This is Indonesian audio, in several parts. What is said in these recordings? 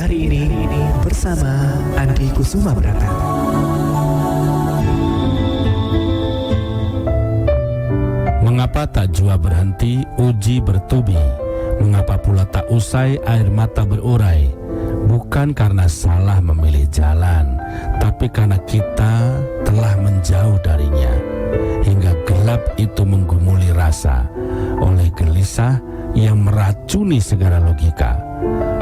hari ini bersama Andi Kusuma Brata. Mengapa tak jua berhenti uji bertubi? Mengapa pula tak usai air mata berurai? Bukan karena salah memilih jalan, tapi karena kita telah menjauh darinya. Hingga gelap itu menggumuli rasa, oleh gelisah yang meracuni segala logika.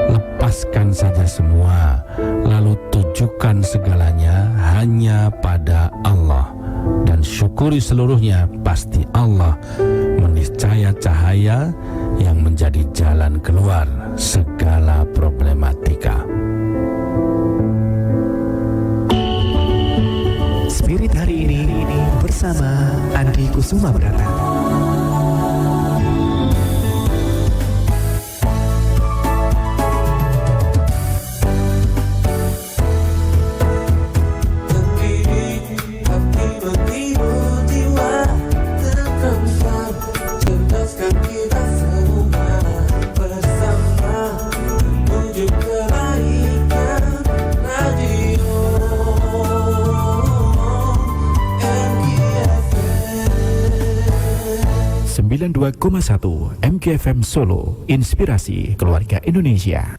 Lepaskan saja semua, lalu tujukan segalanya hanya pada Allah. Dan syukuri seluruhnya, pasti Allah meniscaya cahaya yang menjadi jalan keluar segala problematika. Spirit hari ini bersama Andi Kusuma Brata. Sembilan 92,1 MKFM Solo, inspirasi keluarga Indonesia.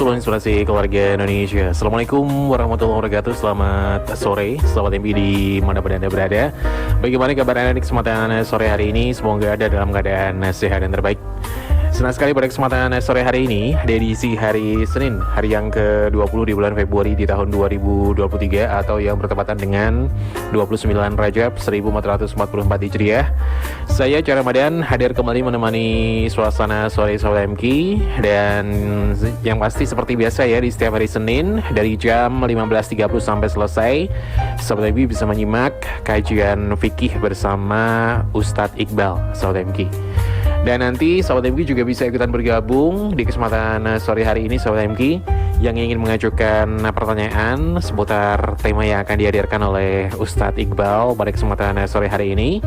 Inspirasi keluarga Indonesia. Assalamualaikum warahmatullahi wabarakatuh. Selamat sore, selamat mimpi di mana pun Anda berada. Bagaimana kabar Anda di kesempatan sore hari ini? Semoga Anda dalam keadaan sehat dan terbaik. Senang sekali pada kesempatan sore hari ini, di edisi hari Senin, hari yang ke-20 di bulan Februari di tahun 2023 atau yang bertepatan dengan 29 Rajab 1444 Hijriah. Saya Cara Ramadan hadir kembali menemani suasana sore Sahabat MK, dan yang pasti seperti biasa ya, di setiap hari Senin dari jam 15.30 sampai selesai, Sahabat MK bisa menyimak kajian fikih bersama Ustadz Iqbal Sahabat MK. Dan nanti Sahabat MK juga bisa ikutan bergabung di kesempatan sore hari ini Sahabat MK yang ingin mengajukan pertanyaan seputar tema yang akan dihadirkan oleh Ustadz Iqbal pada kesempatan sore hari ini.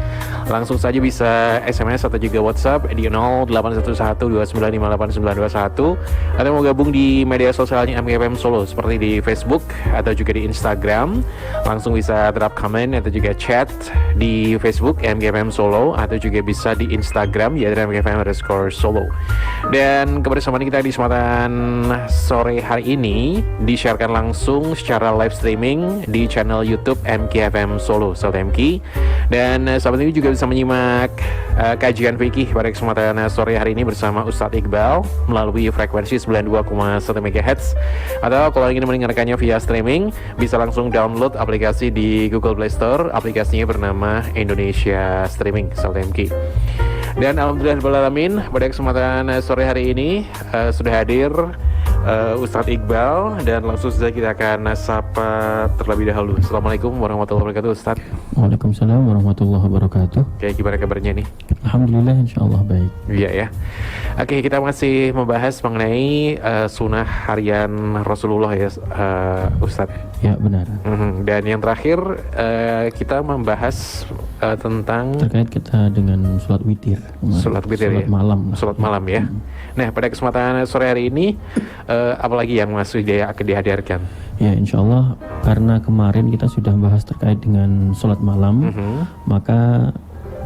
Langsung saja bisa SMS atau juga WhatsApp di 081129589921 atau mau gabung di media sosialnya MKFM Solo seperti di Facebook atau juga di Instagram. Langsung bisa drop comment atau juga chat di Facebook MKFM Solo atau juga bisa di Instagram ya MKFM_Solo. Dan kebersamaan kita di kesempatan sore hari ini di-sharekan langsung secara live streaming di channel YouTube MKFM Solo Sahabat MK. Dan sahabat ini juga bisa menyimak kajian fikih pada kesempatan sore hari ini bersama Ustadz Iqbal melalui frekuensi 92,1 MHz, atau kalau ingin mendengarkannya via streaming bisa langsung download aplikasi di Google Play Store. Aplikasinya bernama Indonesia Streaming Sahabat MK. Dan alhamdulillahirrahmanirrahim, pada kesempatan sore hari ini sudah hadir Ustadz Iqbal, dan langsung saja kita akan sapa terlebih dahulu. Assalamualaikum warahmatullahi wabarakatuh Ustadz. Waalaikumsalam warahmatullahi wabarakatuh. Oke, gimana kabarnya nih? Alhamdulillah, insyaallah baik. Iya ya. Oke, kita masih membahas mengenai sunnah harian Rasulullah ya Ustadz. Ya benar. Dan yang terakhir kita membahas tentang terkait kita dengan sholat witir. Sholat witir ya? Malam. Sholat malam ya. Nah, pada kesempatan sore hari ini apalagi yang masih akan dihadirkan? Ya, insyaallah karena kemarin kita sudah bahas terkait dengan sholat malam, maka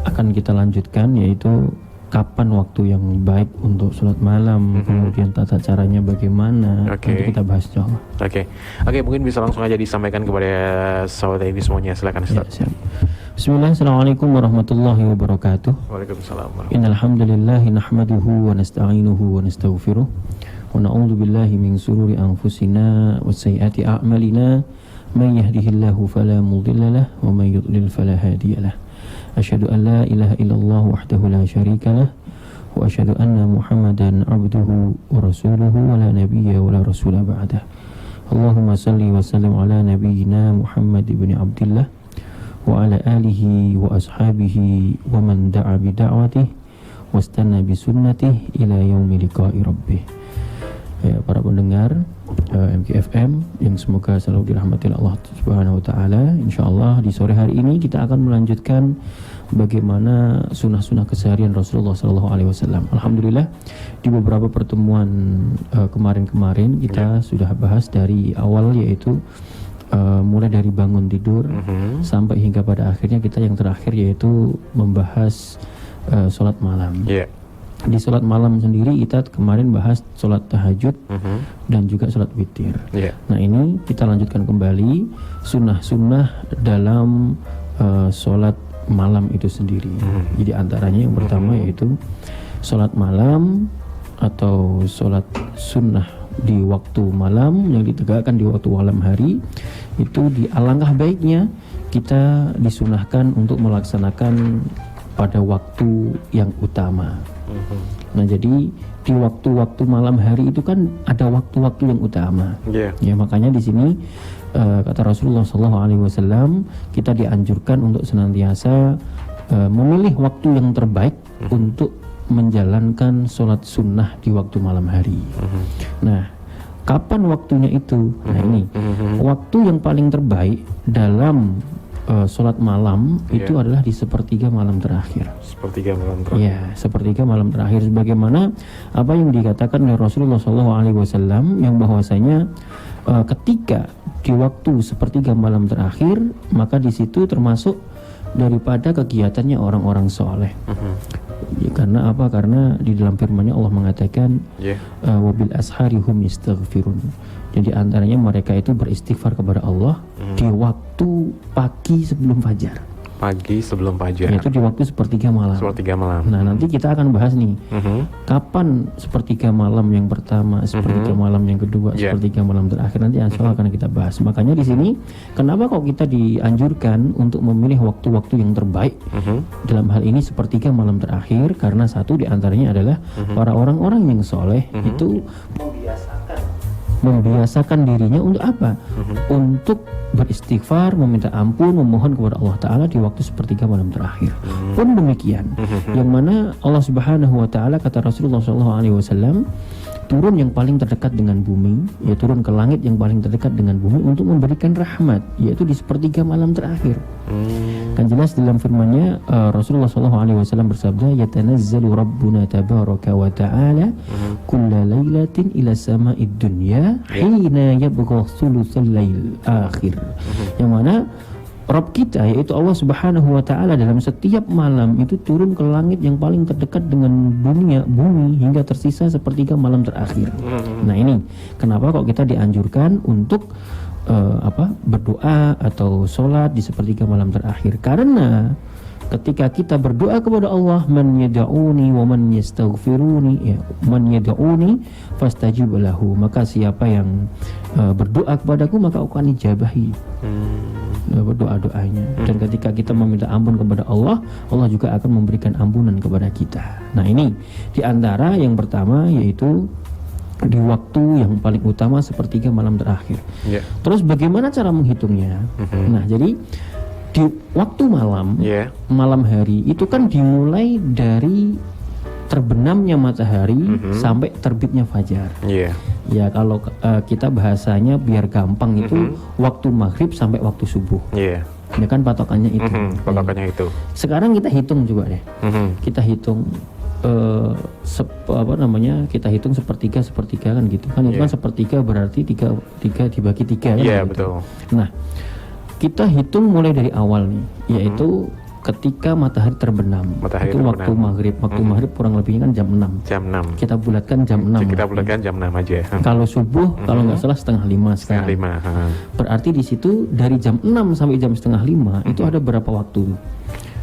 akan kita lanjutkan, yaitu kapan waktu yang baik untuk sholat malam, kemudian tata caranya bagaimana. Oke. Nanti kita bahas insyaallah. Oke, mungkin bisa langsung aja disampaikan kepada sahabat ini semuanya. Silakan Ya, Ustaz. siap. Bismillah, assalamualaikum warahmatullahi wabarakatuh. Waalaikumsalam. Innal hamdalillahi nahmaduhu wa nasta'inuhu wa nastaghfiruh wa na'udzu billahi min shururi anfusina wa sayyiati a'malina may yahdihillahu fala mudilla lahu wa may yudlil fala hadiya lahu. Asyhadu an la ilaha illallah wahdahu la syarika lah wa asyhadu anna Muhammadan abduhu wa rasuluhu wa la nabiyya wa la rasula ba'dah. Allahumma salli wa sallim ala nabiyyina Muhammad ibn Abdillah wa ala alihi wa ashabihi wa man da'a bi da'watihi wastanna bi sunnatihi ila yaumi liqa'i rabbih. Ya, para pendengar MKFM yang semoga selalu dirahmati Allah Subhanahu wa taala. Insyaallah di sore hari ini kita akan melanjutkan bagaimana sunnah-sunnah keseharian Rasulullah sallallahu alaihi wasallam. Alhamdulillah di beberapa pertemuan kemarin-kemarin kita sudah bahas dari awal, yaitu mulai dari bangun tidur sampai hingga pada akhirnya kita yang terakhir yaitu membahas sholat malam. Di sholat malam sendiri kita kemarin bahas sholat tahajud dan juga sholat witir. Nah ini kita lanjutkan kembali sunnah-sunnah dalam sholat malam itu sendiri. Jadi antaranya yang pertama yaitu sholat malam atau sholat sunnah di waktu malam yang ditegakkan di waktu malam hari, itu di alangkah baiknya kita disunahkan untuk melaksanakan pada waktu yang utama. Nah jadi di waktu-waktu malam hari itu kan ada waktu-waktu yang utama. Ya makanya di sini kata Rasulullah SAW kita dianjurkan untuk senantiasa memilih waktu yang terbaik untuk menjalankan sholat sunnah di waktu malam hari. Nah kapan waktunya itu? Nah ini waktu yang paling terbaik dalam sholat malam itu adalah di sepertiga malam terakhir. Sepertiga malam terakhir. Ya, sepertiga malam terakhir. Sebagaimana apa yang dikatakan oleh Rasulullah SAW yang bahwasanya ketika di waktu sepertiga malam terakhir, maka di situ termasuk daripada kegiatannya orang-orang soleh. Ya, karena apa? Karena di dalam firman-Nya Allah mengatakan wabil ashari hum yastaghfirun. Jadi antaranya mereka itu beristighfar kepada Allah di waktu pagi sebelum fajar. Pagi sebelum fajar. Yaitu di waktu sepertiga malam. Sepertiga malam. Nah nanti kita akan bahas nih kapan sepertiga malam yang pertama, sepertiga malam yang kedua, sepertiga malam terakhir. Nanti insyaallah akan kita bahas. Makanya di sini kenapa kok kita dianjurkan untuk memilih waktu-waktu yang terbaik dalam hal ini sepertiga malam terakhir? Karena satu di antaranya adalah para orang-orang yang soleh itu membiasakan dirinya untuk apa? Untuk beristighfar, meminta ampun, memohon kepada Allah Ta'ala di waktu sepertiga malam terakhir. Pun demikian, yang mana Allah Subhanahu Wa Ta'ala kata Rasulullah SAW turun yang paling terdekat dengan bumi, ya turun ke langit yang paling terdekat dengan bumi untuk memberikan rahmat, yaitu di sepertiga malam terakhir. Kan jelas dalam firman-Nya Rasulullah SAW bersabda, yatanazzalu Rabbuna tabaraka wa ta'ala kulla lailatin ila sama'id dunya hina yabgha thulutsal lail akhir. Yang mana Rabb kita yaitu Allah Subhanahu wa taala dalam setiap malam itu turun ke langit yang paling terdekat dengan bumi hingga tersisa sepertiga malam terakhir. Nah ini kenapa kok kita dianjurkan untuk berdoa atau sholat di sepertiga malam terakhir? Karena ketika kita berdoa kepada Allah, man yad'uni wa man yastaghfiruni, ya, man yad'uni fastajib lahu, maka siapa yang berdoa kepadaku maka aku akan ijabahi berdoa-doanya. Dan ketika kita meminta ampun kepada Allah, Allah juga akan memberikan ampunan kepada kita. Nah ini diantara yang pertama yaitu di waktu yang paling utama sepertiga malam terakhir. Terus bagaimana cara menghitungnya? Nah jadi di waktu malam, malam hari itu kan dimulai dari terbenamnya matahari sampai terbitnya fajar. Ya kalau kita bahasanya biar gampang itu waktu maghrib sampai waktu subuh. Ya kan patokannya itu. Patokannya itu. Sekarang kita hitung juga deh. Kita hitung kita hitung sepertiga kan gitu kan. Itu kan sepertiga berarti tiga dibagi tiga kan. Iya gitu. betul. Nah kita hitung mulai dari awal nih, yaitu ketika matahari terbenam. Matahari Itu waktu terbenam. maghrib. Waktu maghrib kurang lebihnya kan jam 6. Jam 6. Kita bulatkan jam 6. Kita lah. bulatkan jam 6 aja. Kalau subuh, kalau nggak salah setengah 5 Setengah sekarang. 5. Berarti di situ dari jam 6 sampai jam setengah 5 itu ada berapa waktu?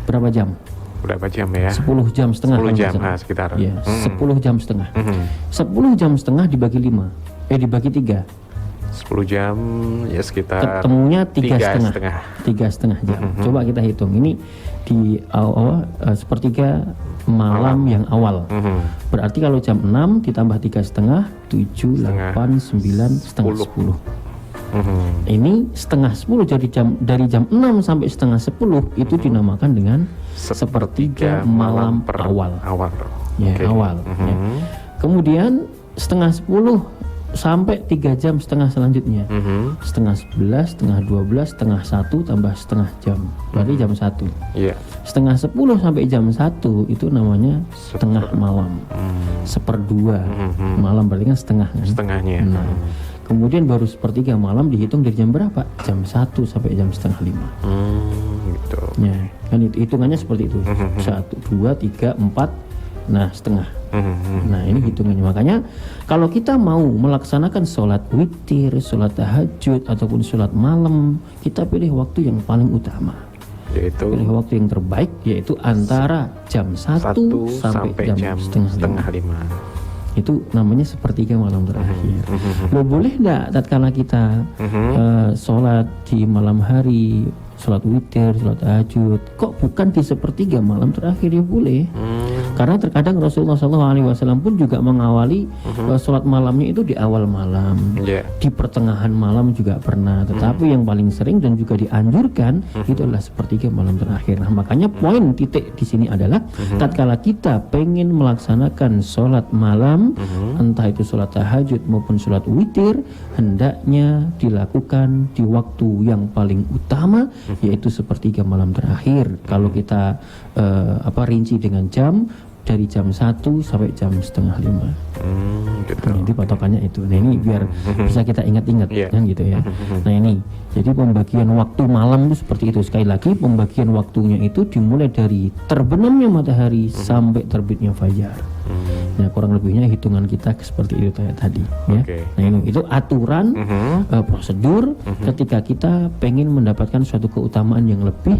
Berapa jam? Berapa jam ya? 10 jam setengah. 10 kalau jam, nggak salah. sekitar. Ya, 10 jam setengah. 10 Mhm. jam setengah dibagi 5. Dibagi 3. 10 jam ya sekitar Ketemunya 3,5. 3,5. 3,5 jam. Mhm. Coba kita hitung. Ini di sepertiga malam yang awal. Mhm. Berarti kalau jam 6 ditambah 3,5, 7, 8, 9, setengah 10. Mhm. Ini setengah 10, jadi dari jam 6 sampai setengah 10 itu dinamakan dengan sepertiga malam awal. Ya, Oke. awal. Ya. Mhm. Kemudian setengah 10 sampai 3 jam setengah selanjutnya. Mhm. Setengah 11, setengah 12, setengah 1 tambah setengah jam. Berarti jam 1. Iya. Setengah 10 sampai jam 1 itu namanya setengah malam. Seperdua malam berarti kan setengah kan? Setengahnya. Nah, kemudian baru sepertiga malam dihitung dari jam berapa? Jam 1 sampai jam setengah 5. Gitu. Ya, kan itu hitungannya seperti itu. 1, 2, 3, 4, nah setengah. Nah ini hitungannya. Makanya kalau kita mau melaksanakan sholat witir, sholat tahajud ataupun sholat malam, kita pilih waktu yang paling utama. Yaitu Pilih waktu yang terbaik, yaitu antara jam 1 sampai jam setengah 5. 5. Itu namanya sepertiga malam terakhir. Lo boleh nggak tatkala kita sholat di malam hari, sholat witir, sholat tahajud, kok bukan di sepertiga malam terakhir? Ya boleh. Karena terkadang Rasulullah SAW pun juga mengawali sholat malamnya itu di awal malam, Iya. di pertengahan malam juga pernah. Tetapi yang paling sering dan juga dianjurkan itu adalah sepertiga malam terakhir. Nah, makanya poin titik di sini adalah tatkala kita pengen melaksanakan sholat malam, entah itu sholat tahajud maupun sholat witir, hendaknya dilakukan di waktu yang paling utama, yaitu sepertiga malam terakhir. Kalau kita rinci dengan jam, dari jam 1 sampai jam setengah 5. Gitu. Jadi patokannya itu. Nah ini biar bisa kita ingat-ingat Iya. kan gitu ya. Nah ini, jadi pembagian waktu malam itu seperti itu. Sekali lagi pembagian waktunya itu dimulai dari terbenamnya matahari sampai terbitnya fajar. Nah kurang lebihnya hitungan kita seperti itu tadi ya. Oke. Nah ini itu aturan prosedur ketika kita pengen mendapatkan suatu keutamaan yang lebih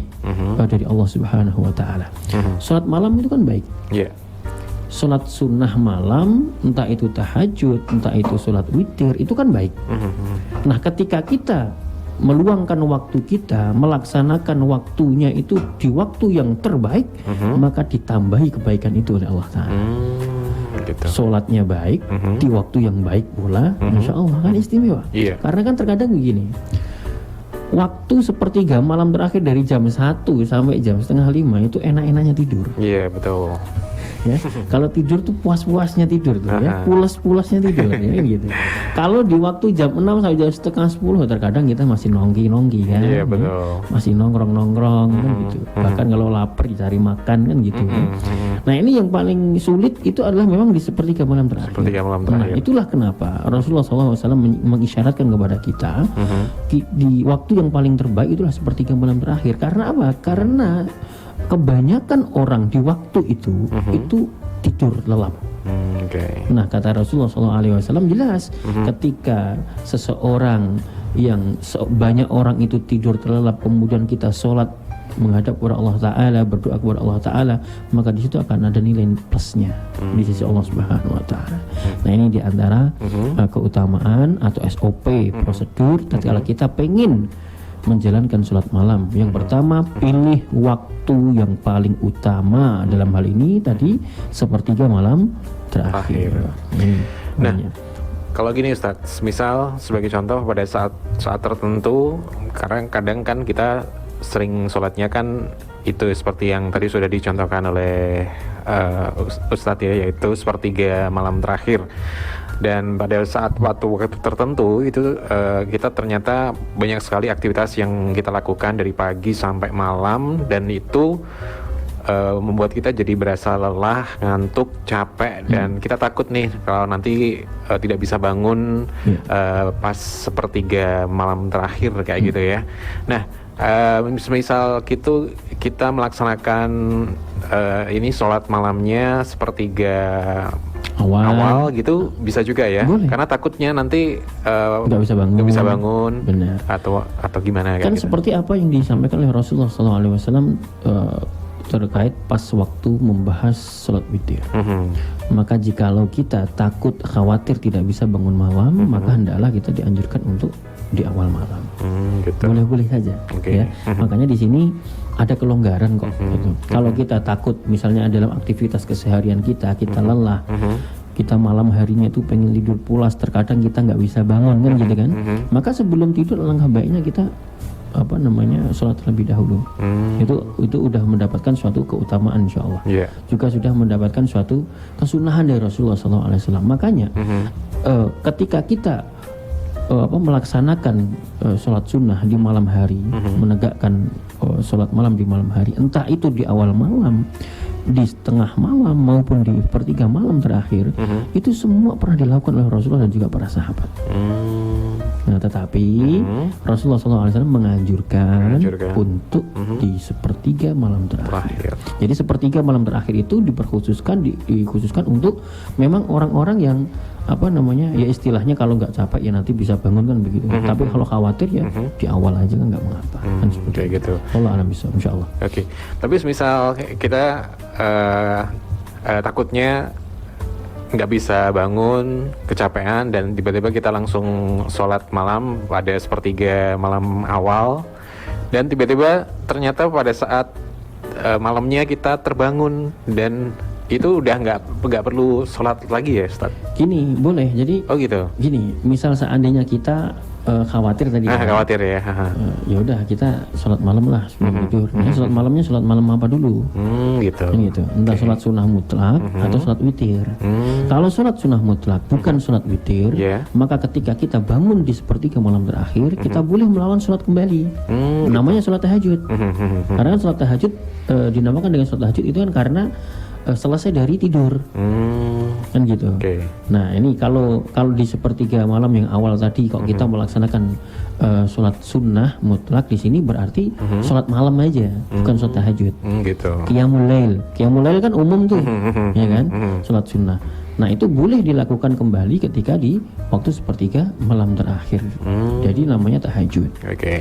dari Allah Subhanahu Wa Taala. Sholat malam itu kan baik. Iya. Sholat sunnah malam, entah itu tahajud, entah itu sholat witir, itu kan baik. Nah ketika kita meluangkan waktu kita, melaksanakan waktunya itu di waktu yang terbaik, maka ditambahi kebaikan itu oleh Allah Ta'ala. Gitu. Sholatnya baik, di waktu yang baik pula, Masya Allah kan istimewa. Iya. Karena kan terkadang begini, waktu sepertiga malam terakhir dari jam 1 sampai jam setengah 5 itu enak-enaknya tidur. Iya, betul. Ya, kalau tidur tuh puas-puasnya tidur tuh ya, pulas-pulasnya tidur ya gitu. Kalau di waktu jam 6 sampai jam setengah 10 terkadang kita masih nongki-nongki kan. Iya, ya. betul. Masih nongkrong-nongkrong kan gitu. Bahkan kalau lapar dicari makan kan gitu ya. Nah, ini yang paling sulit itu adalah memang di sepertiga malam terakhir. Sepertiga malam Nah, terakhir. itulah kenapa Rasulullah SAW mengisyaratkan kepada kita di waktu yang paling terbaik itulah sepertiga malam terakhir. Karena apa? Karena kebanyakan orang di waktu itu tidur lelap. Oke. Nah kata Rasulullah SAW jelas ketika seseorang yang banyak orang itu tidur terlelap kemudian kita sholat menghadap kepada Allah Ta'ala, berdoa kepada Allah Ta'ala, maka di situ akan ada nilai plusnya di sisi Allah Subhanahu Wa Ta'ala. Nah ini diantara keutamaan atau SOP prosedur tatkala kita pengen menjalankan sholat malam. Yang pertama, pilih waktu yang paling utama dalam hal ini tadi sepertiga malam terakhir. Nah, kalau gini Ustadz, misal sebagai contoh pada saat tertentu, karena kadang kan kita sering sholatnya kan itu seperti yang tadi sudah dicontohkan oleh Ustadz ya, yaitu sepertiga malam terakhir. Dan pada saat waktu tertentu itu kita ternyata banyak sekali aktivitas yang kita lakukan dari pagi sampai malam, dan itu membuat kita jadi berasa lelah, ngantuk, capek, dan kita takut nih kalau nanti tidak bisa bangun pas sepertiga malam terakhir kayak gitu ya. Nah, Misal gitu kita melaksanakan ini sholat malamnya sepertiga awal gitu bisa juga ya. Boleh. Karena takutnya nanti nggak bisa bangun. Benar. atau gimana Kan gitu. seperti apa yang disampaikan oleh Rasulullah SAW terkait pas waktu membahas sholat witir. Maka jikalau kita takut khawatir tidak bisa bangun malam, maka hendaklah kita dianjurkan untuk di awal malam. Gitu. Boleh-boleh saja, Oke. ya. Makanya di sini ada kelonggaran kok. Gitu. Kalau kita takut, misalnya dalam aktivitas keseharian kita lelah, kita malam harinya itu pengen tidur pulas, terkadang kita nggak bisa bangun kan, gitu kan. Maka sebelum tidur alangkah baiknya kita sholat terlebih dahulu. Itu udah mendapatkan suatu keutamaan insyaallah. Yeah. Juga sudah mendapatkan suatu kesunahan dari Rasulullah SAW. Makanya ketika kita melaksanakan sholat sunnah di malam hari, menegakkan sholat malam di malam hari, entah itu di awal malam, di setengah malam maupun di sepertiga malam terakhir, itu semua pernah dilakukan oleh Rasulullah dan juga para sahabat. Nah, tetapi Rasulullah SAW menganjurkan untuk di sepertiga malam terakhir. Jadi sepertiga malam terakhir itu dikhususkan untuk memang orang-orang yang ya istilahnya kalau nggak capek ya nanti bisa bangun kan begitu. Tapi kalau khawatir ya di awal aja kan nggak mengapa. Kan seperti kayak gitu. Allah alam bisa, insyaallah. Oke. Tapi misal kita takutnya nggak bisa bangun, kecapean, dan tiba-tiba kita langsung sholat malam pada sepertiga malam awal, dan tiba-tiba ternyata pada saat malamnya kita terbangun dan itu udah nggak perlu sholat lagi ya, Ustaz? Gini, boleh. Jadi gitu. Gini, misal seandainya kita khawatir tadi. Khawatir ya. Ya udah kita sholat malam lah sebelum tidur. Sholat malamnya sholat malam apa dulu? Gitu. Gitu. Entah sholat sunnah mutlak atau sholat witir. Kalau sholat sunnah mutlak bukan sholat witir, maka ketika kita bangun di sepertiga malam terakhir, kita boleh melawan sholat kembali. Namanya sholat tahajud. Karena kan sholat tahajud dinamakan dengan sholat tahajud itu kan karena selesai dari tidur, kan gitu. Nah ini kalau di sepertiga malam yang awal tadi kok kita melaksanakan sholat sunnah mutlak, di sini berarti sholat malam aja, bukan sholat tahajud. Gitu. Qiyamul lail kan umum tuh, ya kan, sholat sunnah. Nah itu boleh dilakukan kembali ketika di waktu sepertiga malam terakhir. Jadi namanya tahajud.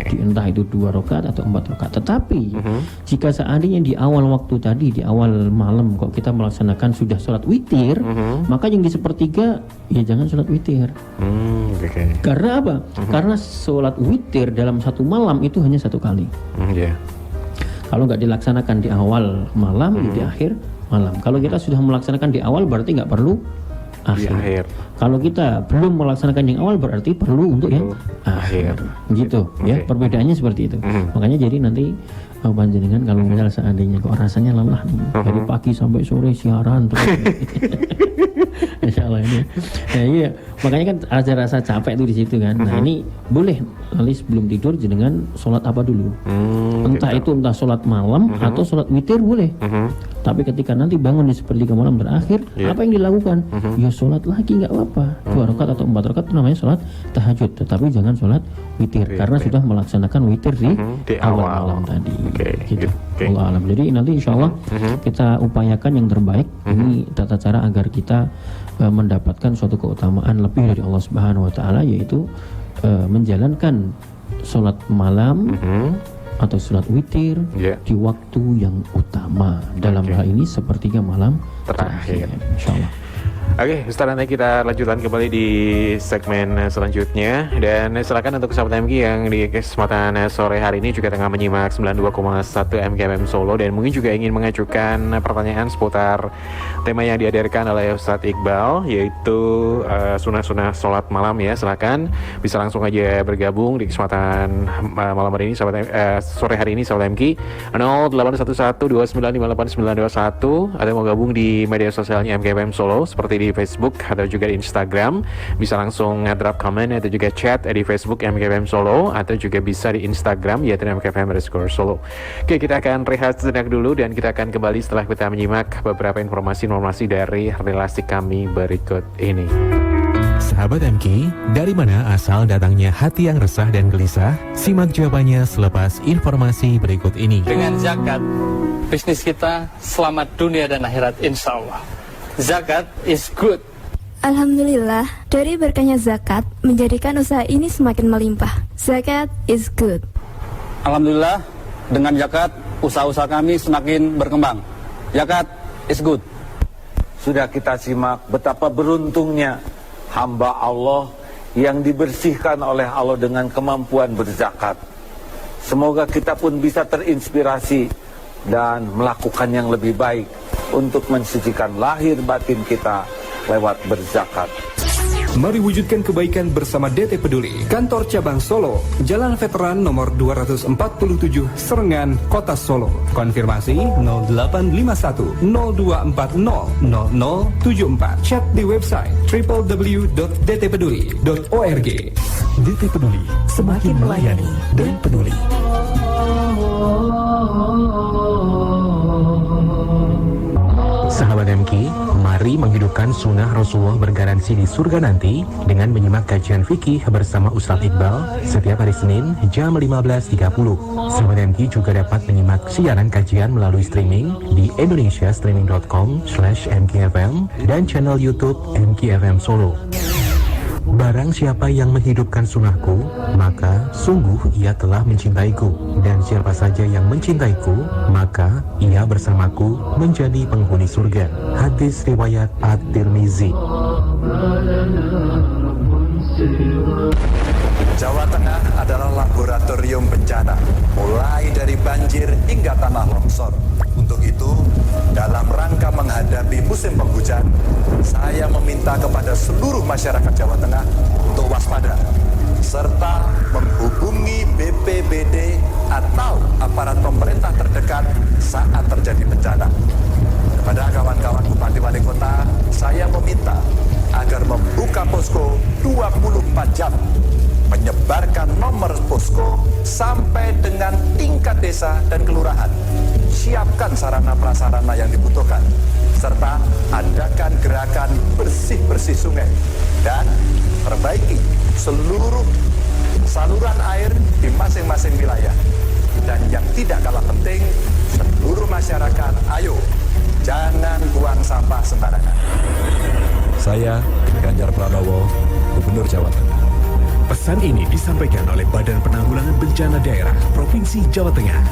Entah itu 2 rakaat atau 4 rakaat. Tetapi jika seandainya di awal waktu tadi, di awal malam kok kita melaksanakan sudah sholat witir, maka yang di sepertiga ya jangan sholat witir. Karena apa? Karena sholat witir dalam satu malam itu hanya 1 kali. Kalau nggak dilaksanakan di awal malam, di akhir malam. Kalau kita sudah melaksanakan di awal berarti nggak perlu akhir. Kalau kita belum melaksanakan yang awal berarti perlu untuk yang akhir. Gitu ya, perbedaannya seperti itu. Makanya jadi nanti panjenengan kalau misal seandainya kok rasanya lelah nih, dari pagi sampai sore siaran terus. Insyaallah ini. Nah, iya, makanya kan ada rasa capek itu di situ kan. Nah, ini boleh nanti sebelum tidur jenengan sholat apa dulu. Entah sholat malam atau sholat witir boleh. Tapi ketika nanti bangun di sepertiga malam terakhir, apa yang dilakukan? Ya sholat lagi nggak apa-apa. 2 rakaat atau 4 rakaat itu namanya sholat tahajud. Tetapi jangan sholat witir karena sudah melaksanakan witir di awal malam tadi. Gitu. Allah alam. Jadi nanti insyaallah kita upayakan yang terbaik. Ini tata cara agar kita mendapatkan suatu keutamaan lebih dari Allah Subhanahu wa taala, yaitu menjalankan sholat malam atau sholat witir di waktu yang utama. Dalam hal ini sepertiga malam terakhir. Insyaallah. Oke, Ustaz, nanti kita lanjutkan kembali di segmen selanjutnya. Dan silakan untuk sahabat MG yang di kesempatan sore hari ini juga tengah menyimak 92,1 MKFM Solo dan mungkin juga ingin mengajukan pertanyaan seputar tema yang dihadirkan oleh Ustaz Iqbal, yaitu sunah-sunah sholat malam ya. Silakan bisa langsung aja bergabung di kesempatan malam hari ini, sore hari ini sahabat MG 081129589921, atau mau gabung di media sosialnya MKFM Solo seperti di Facebook atau juga di Instagram. Bisa langsung drop komen atau juga chat di Facebook MKFM Solo, atau juga bisa di Instagram yaitu MKFM_Solo. Oke, kita akan rehat sejenak dulu dan kita akan kembali setelah kita menyimak beberapa informasi dari relasi kami berikut ini. Sahabat MK, dari mana asal datangnya hati yang resah dan gelisah? Simak jawabannya selepas informasi berikut ini. Dengan zakat, bisnis kita selamat dunia dan akhirat insya Allah. Zakat is good. Alhamdulillah, dari berkahnya zakat menjadikan usaha ini semakin melimpah. Zakat is good. Alhamdulillah, dengan zakat usaha-usaha kami semakin berkembang. Zakat is good. Sudah kita simak betapa beruntungnya hamba Allah yang dibersihkan oleh Allah dengan kemampuan berzakat. Semoga kita pun bisa terinspirasi dan melakukan yang lebih baik untuk mensucikan lahir batin kita lewat berzakat. Mari wujudkan kebaikan bersama DT Peduli. Kantor Cabang Solo, Jalan Veteran nomor 247, Serengan, Kota Solo. Konfirmasi 0851 0240 0074. Chat di website www.dtpeduli.org. DT Peduli, semakin melayani dan peduli. Sahabat MK, mari menghidupkan sunnah Rasulullah bergaransi di surga nanti dengan menyimak kajian fikih bersama Ustadz Iqbal setiap hari Senin jam 15.30. Sahabat MK juga dapat menyimak siaran kajian melalui streaming di indonesiastreaming.com/mkfm dan channel YouTube MKFM Solo. Barang siapa yang menghidupkan sunnahku, maka sungguh ia telah mencintaiku. Dan siapa saja yang mencintaiku, maka ia bersamaku menjadi penghuni surga. Hadis riwayat At-Tirmizi. Jawa Tengah adalah laboratorium bencana, mulai dari banjir hingga tanah longsor. Untuk itu, dalam rangka menghadapi musim penghujan, saya meminta kepada seluruh masyarakat Jawa Tengah untuk waspada, serta menghubungi BPBD atau aparat pemerintah terdekat saat terjadi bencana. Kepada kawan-kawan Bupati Wali Kota, saya meminta agar membuka posko 24 jam, menyebarkan nomor posko sampai dengan tingkat desa dan kelurahan. Siapkan sarana prasarana yang dibutuhkan, serta adakan gerakan bersih-bersih sungai dan perbaiki seluruh saluran air di masing-masing wilayah. Dan yang tidak kalah penting, seluruh masyarakat, ayo jangan buang sampah sembarangan. Saya Ganjar Pranowo, Gubernur Jawa Tengah. Pesan ini disampaikan oleh Badan Penanggulangan Bencana Daerah Provinsi Jawa Tengah.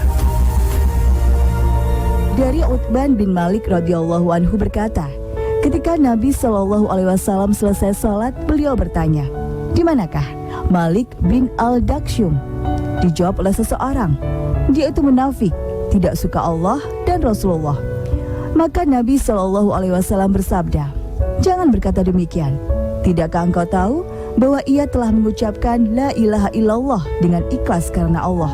Dari Utsman bin Malik radhiyallahu anhu berkata, ketika Nabi Shallallahu alaihi wasallam selesai salat, beliau bertanya, "Di manakah Malik bin Al-Daksyum?" Dijawab oleh seseorang, dia itu munafik, tidak suka Allah dan Rasulullah. Maka Nabi Shallallahu alaihi wasallam bersabda, "Jangan berkata demikian. Tidakkah engkau tahu bahwa ia telah mengucapkan la ilaha illallah dengan ikhlas karena Allah,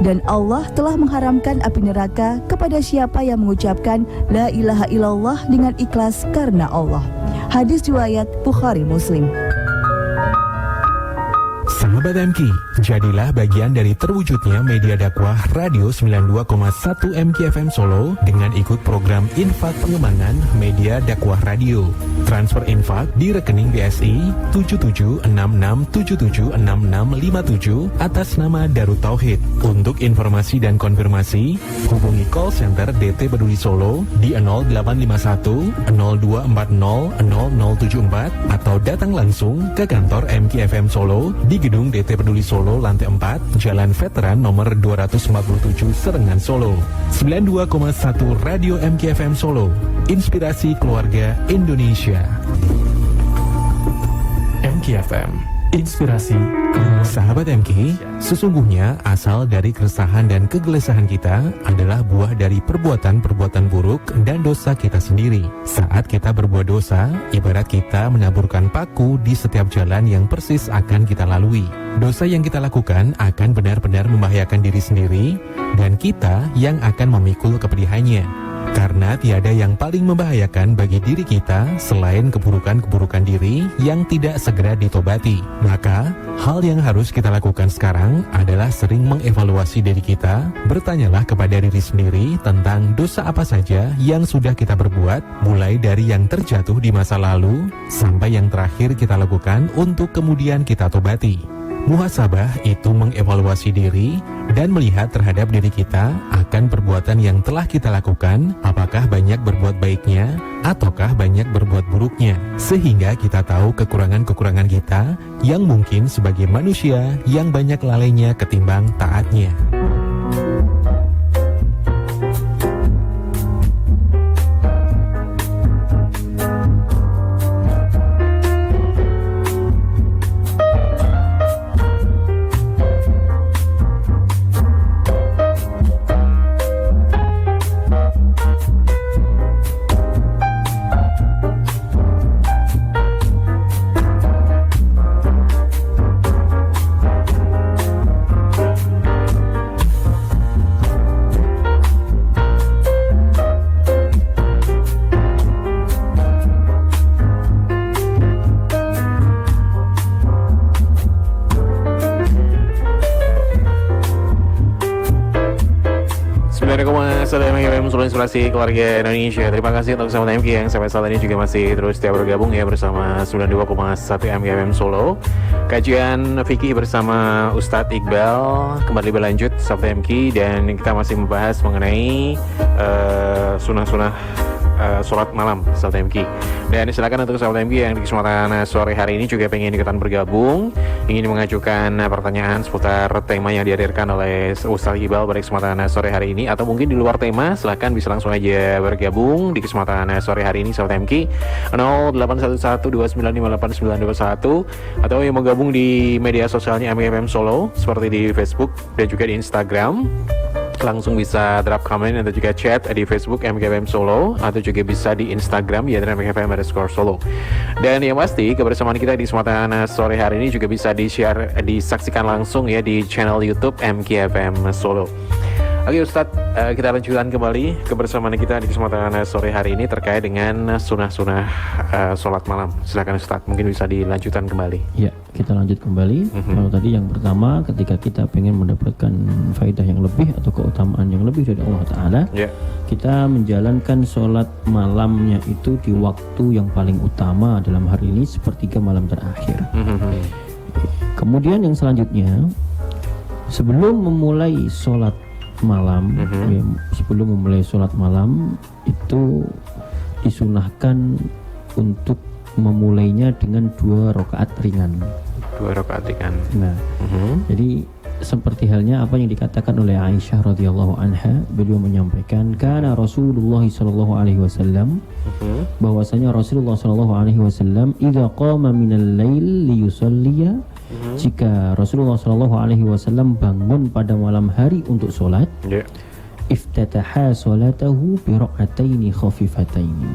dan Allah telah mengharamkan api neraka kepada siapa yang mengucapkan la ilaha illallah dengan ikhlas karena Allah." Hadis riwayat Bukhari Muslim. Sahabat MK, jadilah bagian dari terwujudnya media dakwah Radio 92,1 MKFM Solo dengan ikut program infak pengembangan media dakwah radio. Transfer infak di rekening BSI 7766776657 atas nama Darut Tauhid. Untuk informasi dan konfirmasi, hubungi call center DT Peduli Solo di 0851 0240 0074 atau datang langsung ke kantor MKFM Solo di Gedung DT Peduli Solo lantai 4, Jalan Veteran nomor 247 Serengan Solo. 92,1 Radio MKFM Solo, inspirasi keluarga Indonesia. MKFM, inspirasi Sahabat MK, sesungguhnya asal dari keresahan dan kegelisahan kita adalah buah dari perbuatan-perbuatan buruk dan dosa kita sendiri. Saat kita berbuat dosa, ibarat kita menaburkan paku di setiap jalan yang persis akan kita lalui. Dosa yang kita lakukan akan benar-benar membahayakan diri sendiri dan kita yang akan memikul kepedihannya. Karena tiada yang paling membahayakan bagi diri kita selain keburukan-keburukan diri yang tidak segera ditobati. Maka, hal yang harus kita lakukan sekarang adalah sering mengevaluasi diri kita. Bertanyalah kepada diri sendiri tentang dosa apa saja yang sudah kita berbuat, mulai dari yang terjatuh di masa lalu sampai yang terakhir kita lakukan untuk kemudian kita tobati. Muhasabah itu mengevaluasi diri dan melihat terhadap diri kita akan perbuatan yang telah kita lakukan, apakah banyak berbuat baiknya ataukah banyak berbuat buruknya, sehingga kita tahu kekurangan-kekurangan kita yang mungkin sebagai manusia yang banyak lalainya ketimbang taatnya. Inspirasi keluarga Indonesia. Terima kasih untuk sahabat MK yang sampai saat ini juga masih terus setia bergabung ya bersama 92,1 MKFM Solo. Kajian fikih bersama Ustadz Iqbal kembali berlanjut sahabat MK, dan kita masih membahas mengenai sunah-sunah sholat malam sahabat MK. Dan silakan untuk sahabat MK yang di kesempatan sore hari ini juga pengen ikutan bergabung, ingin mengajukan pertanyaan seputar tema yang dihadirkan oleh Ustadz Iqbal pada kesempatan sore hari ini, atau mungkin di luar tema, silakan bisa langsung aja bergabung di kesempatan sore hari ini sahabat MK 081129589221, atau yang mau gabung di media sosialnya MKFM Solo seperti di Facebook dan juga di Instagram. Langsung bisa drop komen atau juga chat di Facebook MKFM Solo, atau juga bisa di Instagram ya MKFM_Solo. Dan yang pasti kebersamaan kita di kesempatan sore hari ini juga bisa di-share, disaksikan langsung ya di channel YouTube MKFM Solo. Oke Ustadz, kita lanjutkan kembali kebersamaan kita di kesempatan sore hari ini terkait dengan sunah-sunah sholat malam. Silakan Ustadz, mungkin bisa dilanjutkan kembali. Ya, kita lanjut kembali. Kalau tadi yang pertama, ketika kita pengen mendapatkan faedah yang lebih atau keutamaan yang lebih dari Allah Ta'ala, kita menjalankan sholat malamnya itu di waktu yang paling utama dalam hari ini, sepertiga malam terakhir. Kemudian yang selanjutnya, sebelum memulai sholat malam, ya, sebelum memulai sholat malam itu disunahkan untuk memulainya dengan 2 rakaat ringan. 2 rakaat ringan. Nah, jadi seperti halnya apa yang dikatakan oleh Aisyah radhiyallahu anha, beliau menyampaikan kana Rasulullah sallallahu alaihi wasallam, bahwasanya Rasulullah sallallahu alaihi wasallam idza qama minal lail liyusalliya, jika Rasulullah sallallahu alaihi wasallam bangun pada malam hari untuk sholat, iftataha sholatahu bi rak'ataini khafifataini,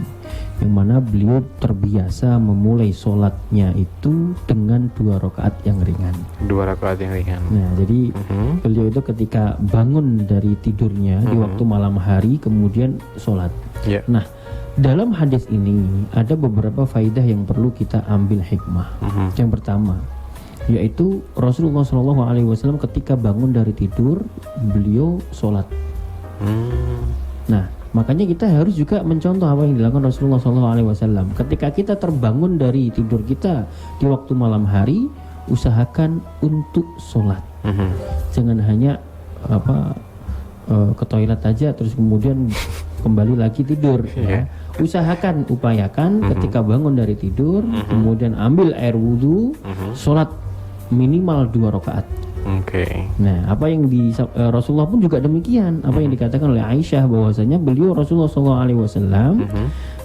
yang mana beliau terbiasa memulai sholatnya itu dengan 2 rakaat yang ringan. 2 rakaat yang ringan. Nah, jadi beliau itu ketika bangun dari tidurnya di waktu malam hari kemudian sholat. Nah, dalam hadis ini ada beberapa faidah yang perlu kita ambil hikmah. Yang pertama, yaitu Rasulullah SAW ketika bangun dari tidur beliau sholat. Nah, makanya kita harus juga mencontoh apa yang dilakukan Rasulullah SAW. Ketika kita terbangun dari tidur kita di waktu malam hari, usahakan untuk sholat. Jangan hanya ke toilet aja terus kemudian kembali lagi tidur. Usahakan, upayakan ketika bangun dari tidur, kemudian ambil air wudhu, sholat minimal 2 rakaat. Nah, apa yang Rasulullah pun juga demikian. Apa yang dikatakan oleh Aisyah bahwasanya beliau Rasulullah SAW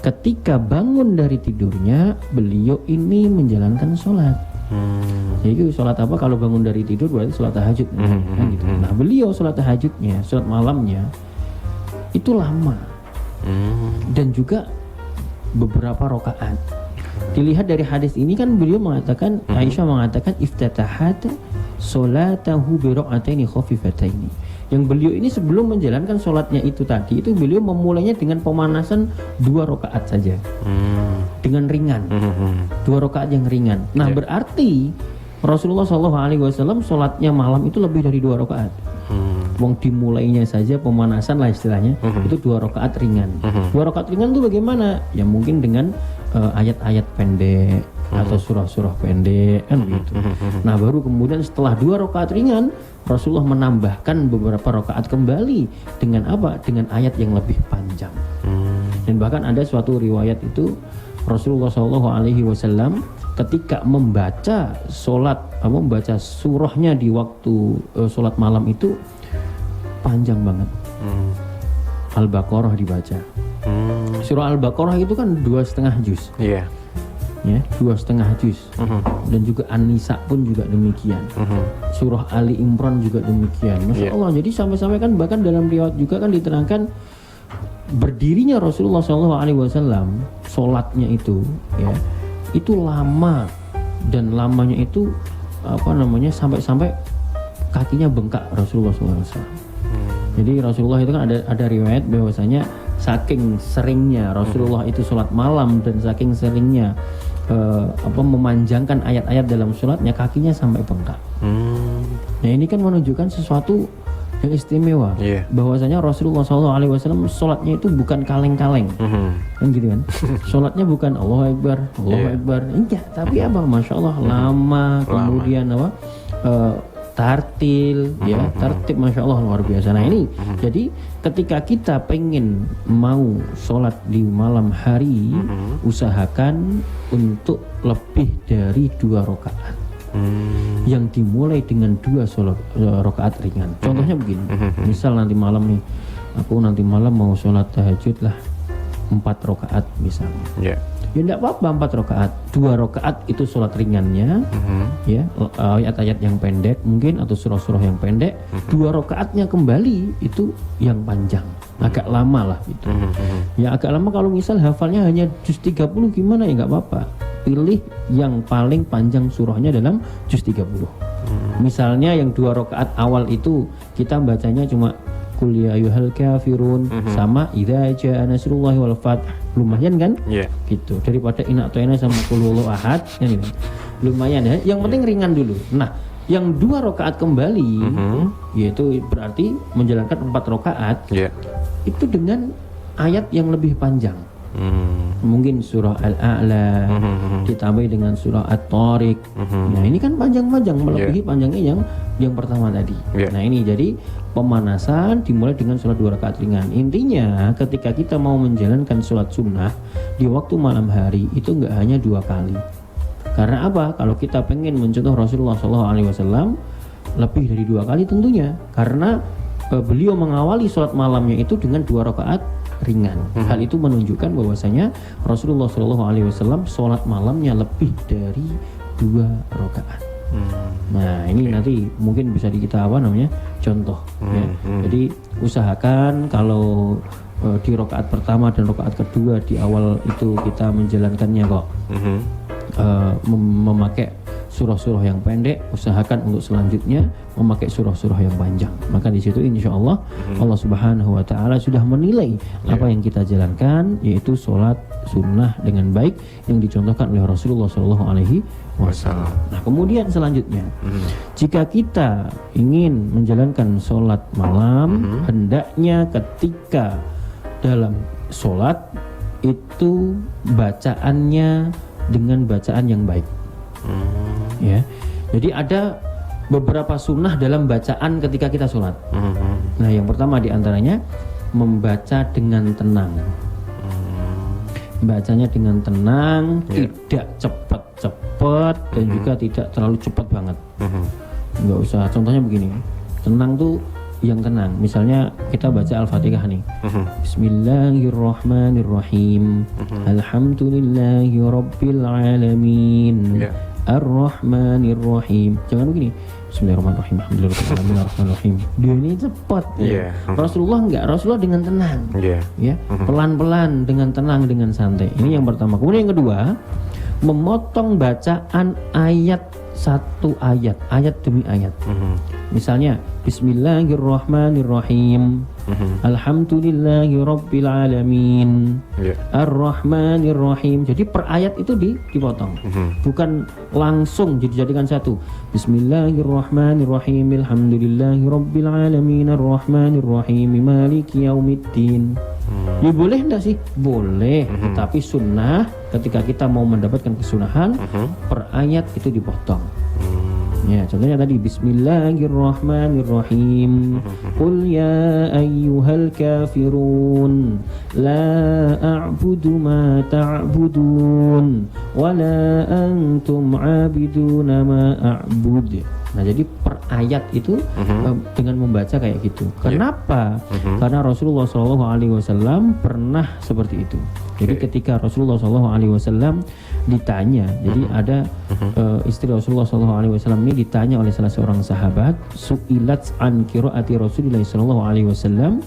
ketika bangun dari tidurnya beliau ini menjalankan sholat. Jadi sholat apa kalau bangun dari tidur berarti sholat tahajud. Gitu. Nah, beliau sholat tahajudnya, sholat malamnya itu lama dan juga beberapa rakaat. Dilihat dari hadis ini kan beliau mengatakan, Aisyah mengatakan iftatahat sholatahu bi rak'ataini khafifataini. Yang beliau ini sebelum menjalankan sholatnya itu tadi, itu beliau memulainya dengan pemanasan 2 rakaat saja, dengan ringan, 2 rakaat yang ringan. Nah berarti Rasulullah SAW sholatnya malam itu lebih dari 2 rakaat. Wong dimulainya saja pemanasan lah istilahnya, itu 2 rakaat ringan. 2 rakaat ringan itu bagaimana? Ya mungkin dengan ayat-ayat pendek atau surah-surah pendek kan begitu. Nah baru kemudian setelah 2 rakaat ringan, Rasulullah menambahkan beberapa rakaat kembali dengan apa? Dengan ayat yang lebih panjang. Dan bahkan ada suatu riwayat itu Rasulullah SAW ketika membaca membaca surahnya di waktu sholat malam itu panjang banget. Al-Baqarah dibaca. Surah Al-Baqarah itu kan 2,5 juz. Iya. Ya, 2,5 juz. Dan juga An-Nisa pun juga demikian. Surah Ali Imran juga demikian. Masya Allah. Jadi sampai-sampai kan bahkan dalam riwayat juga kan diterangkan berdirinya Rasulullah SAW sholatnya itu ya itu lama, dan lamanya itu sampai-sampai kakinya bengkak Rasulullah SAW. Jadi Rasulullah itu kan ada riwayat bahwasanya saking seringnya Rasulullah itu sholat malam dan saking seringnya memanjangkan ayat-ayat dalam sholatnya, kakinya sampai bengkak. Nah ini kan menunjukkan sesuatu yang istimewa, bahwasanya Rasulullah SAW sholatnya itu bukan kaleng-kaleng, kan gitu kan? Sholatnya bukan Allahu Akbar, enggak, tapi apa? Masya Allah lama, kemudian tartil, tertib, Masya Allah luar biasa. Nah ini, jadi ketika kita pengen mau sholat di malam hari, usahakan untuk lebih dari 2 rakaat. Yang dimulai dengan 2 rakaat ringan. Contohnya begini, misal nanti malam nih, aku nanti malam mau sholat tahajud lah 4 rakaat misalnya. Ya enggak apa-apa 4 rakaat. 2 rakaat itu sholat ringannya, ya ayat-ayat yang pendek mungkin atau surah-surah yang pendek. 2 rakaatnya kembali itu yang panjang, agak lama lah gitu. Ya agak lama kalau misal hafalnya hanya juz 30 gimana ya nggak apa-apa. Pilih yang paling panjang surahnya dalam juz 30. Misalnya yang 2 rakaat awal itu kita bacanya cuma Qul ya ayyuhal kafirun sama idza jaa nasrullahi wal fath. Lumayan kan? Gitu. Daripada Inna A'tayna sama Qul huwallahu ahad kan gitu. Lumayan ya. Yang penting ringan dulu. Nah, yang 2 rakaat kembali yaitu berarti menjalankan 4 rakaat. Itu dengan ayat yang lebih panjang. Mungkin surah Al-A'la ditambah dengan surah At-Tariq. Nah ini kan panjang-panjang, melebihi panjangnya yang pertama tadi. Nah ini jadi pemanasan dimulai dengan sholat 2 rakaat ringan. Intinya ketika kita mau menjalankan sholat sunnah di waktu malam hari itu nggak hanya 2 kali. Karena apa? Kalau kita pengen mencontoh Rasulullah SAW lebih dari 2 kali tentunya, karena beliau mengawali sholat malamnya itu dengan 2 rakaat ringan. Hal itu menunjukkan bahwasanya Rasulullah SAW sholat malamnya lebih dari 2 rakaat. Nah ini nanti mungkin bisa kita contoh. Ya. Jadi usahakan kalau di rakaat pertama dan rakaat kedua di awal itu kita menjalankannya kok memakai surah-surah yang pendek, usahakan untuk selanjutnya memakai surah-surah yang panjang. Maka di situ insya Allah Allah Subhanahu Wa Taala sudah menilai apa yang kita jalankan, yaitu sholat sunnah dengan baik yang dicontohkan oleh Rasulullah SAW. Nah kemudian selanjutnya, jika kita ingin menjalankan sholat malam, hendaknya ketika dalam sholat itu bacaannya dengan bacaan yang baik. Ya, jadi ada beberapa sunnah dalam bacaan ketika kita sholat. Nah, yang pertama diantaranya membaca dengan tenang. Bacanya dengan tenang, tidak cepat-cepat dan juga tidak terlalu cepat banget. Nggak usah. Contohnya begini, tenang tuh yang tenang. Misalnya kita baca Al-Fatihah nih. Bismillahirrahmanirrahim. Alhamdulillahi rabbil alamin. Ar-Rahmanir-Rahim. Jangan begini. Bismillahirrahmanirrahim. Alhamdulillahirrahmanirrahim. Dia ini cepat. Rasulullah enggak. Rasulullah dengan tenang. Ya, pelan-pelan, dengan tenang, dengan santai. Ini yang pertama. Kemudian yang kedua, memotong bacaan ayat satu ayat demi ayat. Misalnya Bismillahirrahmanirrahim, Alhamdulillahi Rabbil Alamin, Ar-Rahmanirrahim. Jadi per ayat itu dipotong, bukan langsung dijadikan satu. Bismillahirrahmanirrahim, Alhamdulillahi Rabbil Alamin, Ar-Rahmanirrahim, Maliki Yaumiddin. Ya boleh enggak sih? Boleh, tetapi sunnah ketika kita mau mendapatkan kesunahan per ayat itu dipotong. Ya, contohnya tadi Bismillahirrahmanirrahim. Qul ya ayyuhal kafirun la a'budu ma ta'budun wa la antum 'abiduna ma a'bud. Nah, jadi per ayat itu dengan membaca kayak gitu. Kenapa? Karena Rasulullah SAW pernah seperti itu. Jadi ketika Rasulullah SAW ditanya, jadi ada istri Rasulullah SAW ini ditanya oleh salah seorang sahabat, su'ilat an qiraati Rasulullah SAW.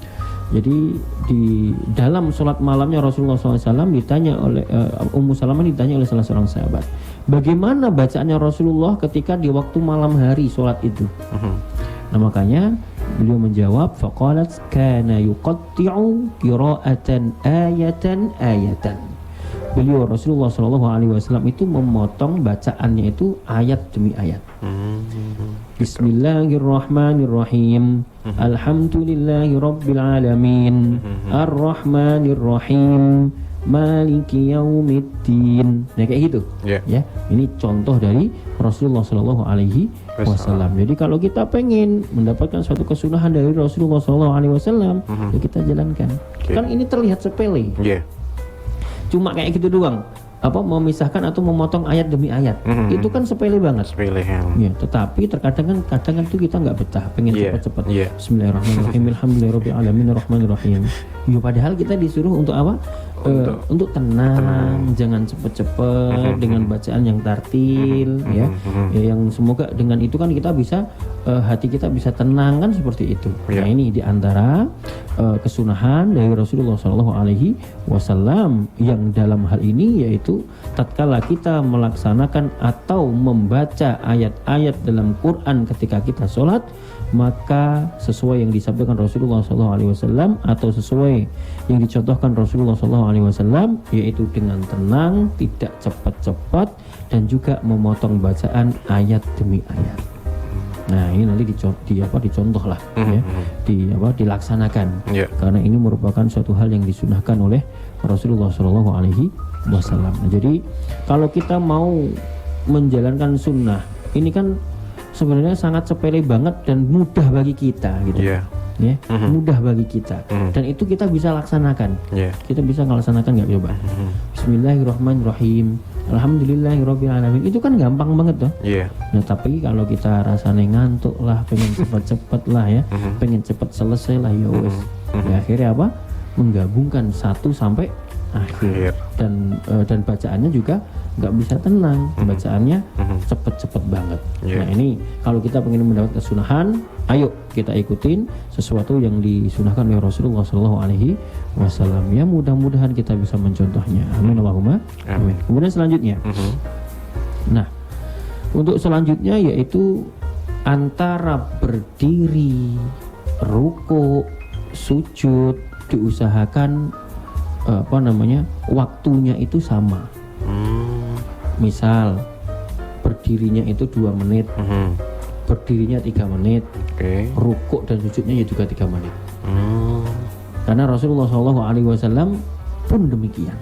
Jadi di dalam sholat malamnya Rasulullah SAW ditanya oleh Ummu Salamah, ditanya oleh salah seorang sahabat, bagaimana bacaannya Rasulullah ketika di waktu malam hari sholat itu. Nah, makanya beliau menjawab, faqalat kana yuqatti'u qira'atan ayatan. Beliau Rasulullah SAW itu memotong bacaannya itu ayat demi ayat. Bismillahirrahmanirrahim, Alhamdulillahi Rabbil Alamin, Ar-Rahmanirrahim, Maliki Yaumiddin. Nah, kayak gitu. Ya, ini contoh dari Rasulullah SAW. Jadi kalau kita pengen mendapatkan suatu kesunahan dari Rasulullah SAW, ya kita jalankan. Kan ini terlihat sepele. Cuma kayak gitu doang, memisahkan atau memotong ayat demi ayat. Itu kan sepele banget. Ya, tetapi terkadang kan itu kita nggak betah, pengen cepat-cepat. Bismillahirrahmanirrahim, Alhamdulillahirabbil alamin, Arrahmanirrahim. Ya, padahal kita disuruh untuk apa? Untuk tenang, jangan cepet-cepet dengan bacaan yang tartil, ya, yang semoga dengan itu kan kita bisa hati kita bisa tenang, kan seperti itu. Nah, ini diantara kesunahan dari Rasulullah SAW yang dalam hal ini yaitu tatkala kita melaksanakan atau membaca ayat-ayat dalam Quran ketika kita sholat, maka sesuai yang disampaikan Rasulullah SAW atau sesuai yang dicontohkan Rasulullah SAW, yaitu dengan tenang, tidak cepat-cepat, dan juga memotong bacaan ayat demi ayat. Nah, ini nanti dicontoh lah, ya, dilaksanakan, karena ini merupakan suatu hal yang disunahkan oleh Rasulullah SAW. Nah, jadi kalau kita mau menjalankan sunnah, ini kan sebenarnya sangat sepele banget dan mudah bagi kita, gitu. Mudah bagi kita, dan itu kita bisa laksanakan. Kita bisa melaksanakan nggak, coba? Bismillahirrahmanirrahim, Alhamdulillahirabbil alamin. Itu kan gampang banget toh. Nah, tapi kalau kita rasanya ngantuk lah, pengen cepat-cepat lah, ya, pengen cepat selesai lah, ya wes. Ya, akhirnya apa? Menggabungkan satu sampai akhir, dan bacaannya juga nggak bisa tenang, bacaannya cepet-cepet banget. Nah, ini kalau kita pengen mendapat kesunahan, ayo kita ikutin sesuatu yang disunahkan oleh Rasulullah SAW. Ya, mudah-mudahan kita bisa mencontohnya. Amin Allahumma amin. Kemudian selanjutnya, nah, untuk selanjutnya yaitu antara berdiri, ruku, sujud diusahakan waktunya itu sama. Misal berdirinya itu 2 menit, berdirinya 3 menit, rukuk dan sujudnya juga 3 menit. Karena Rasulullah SAW pun demikian.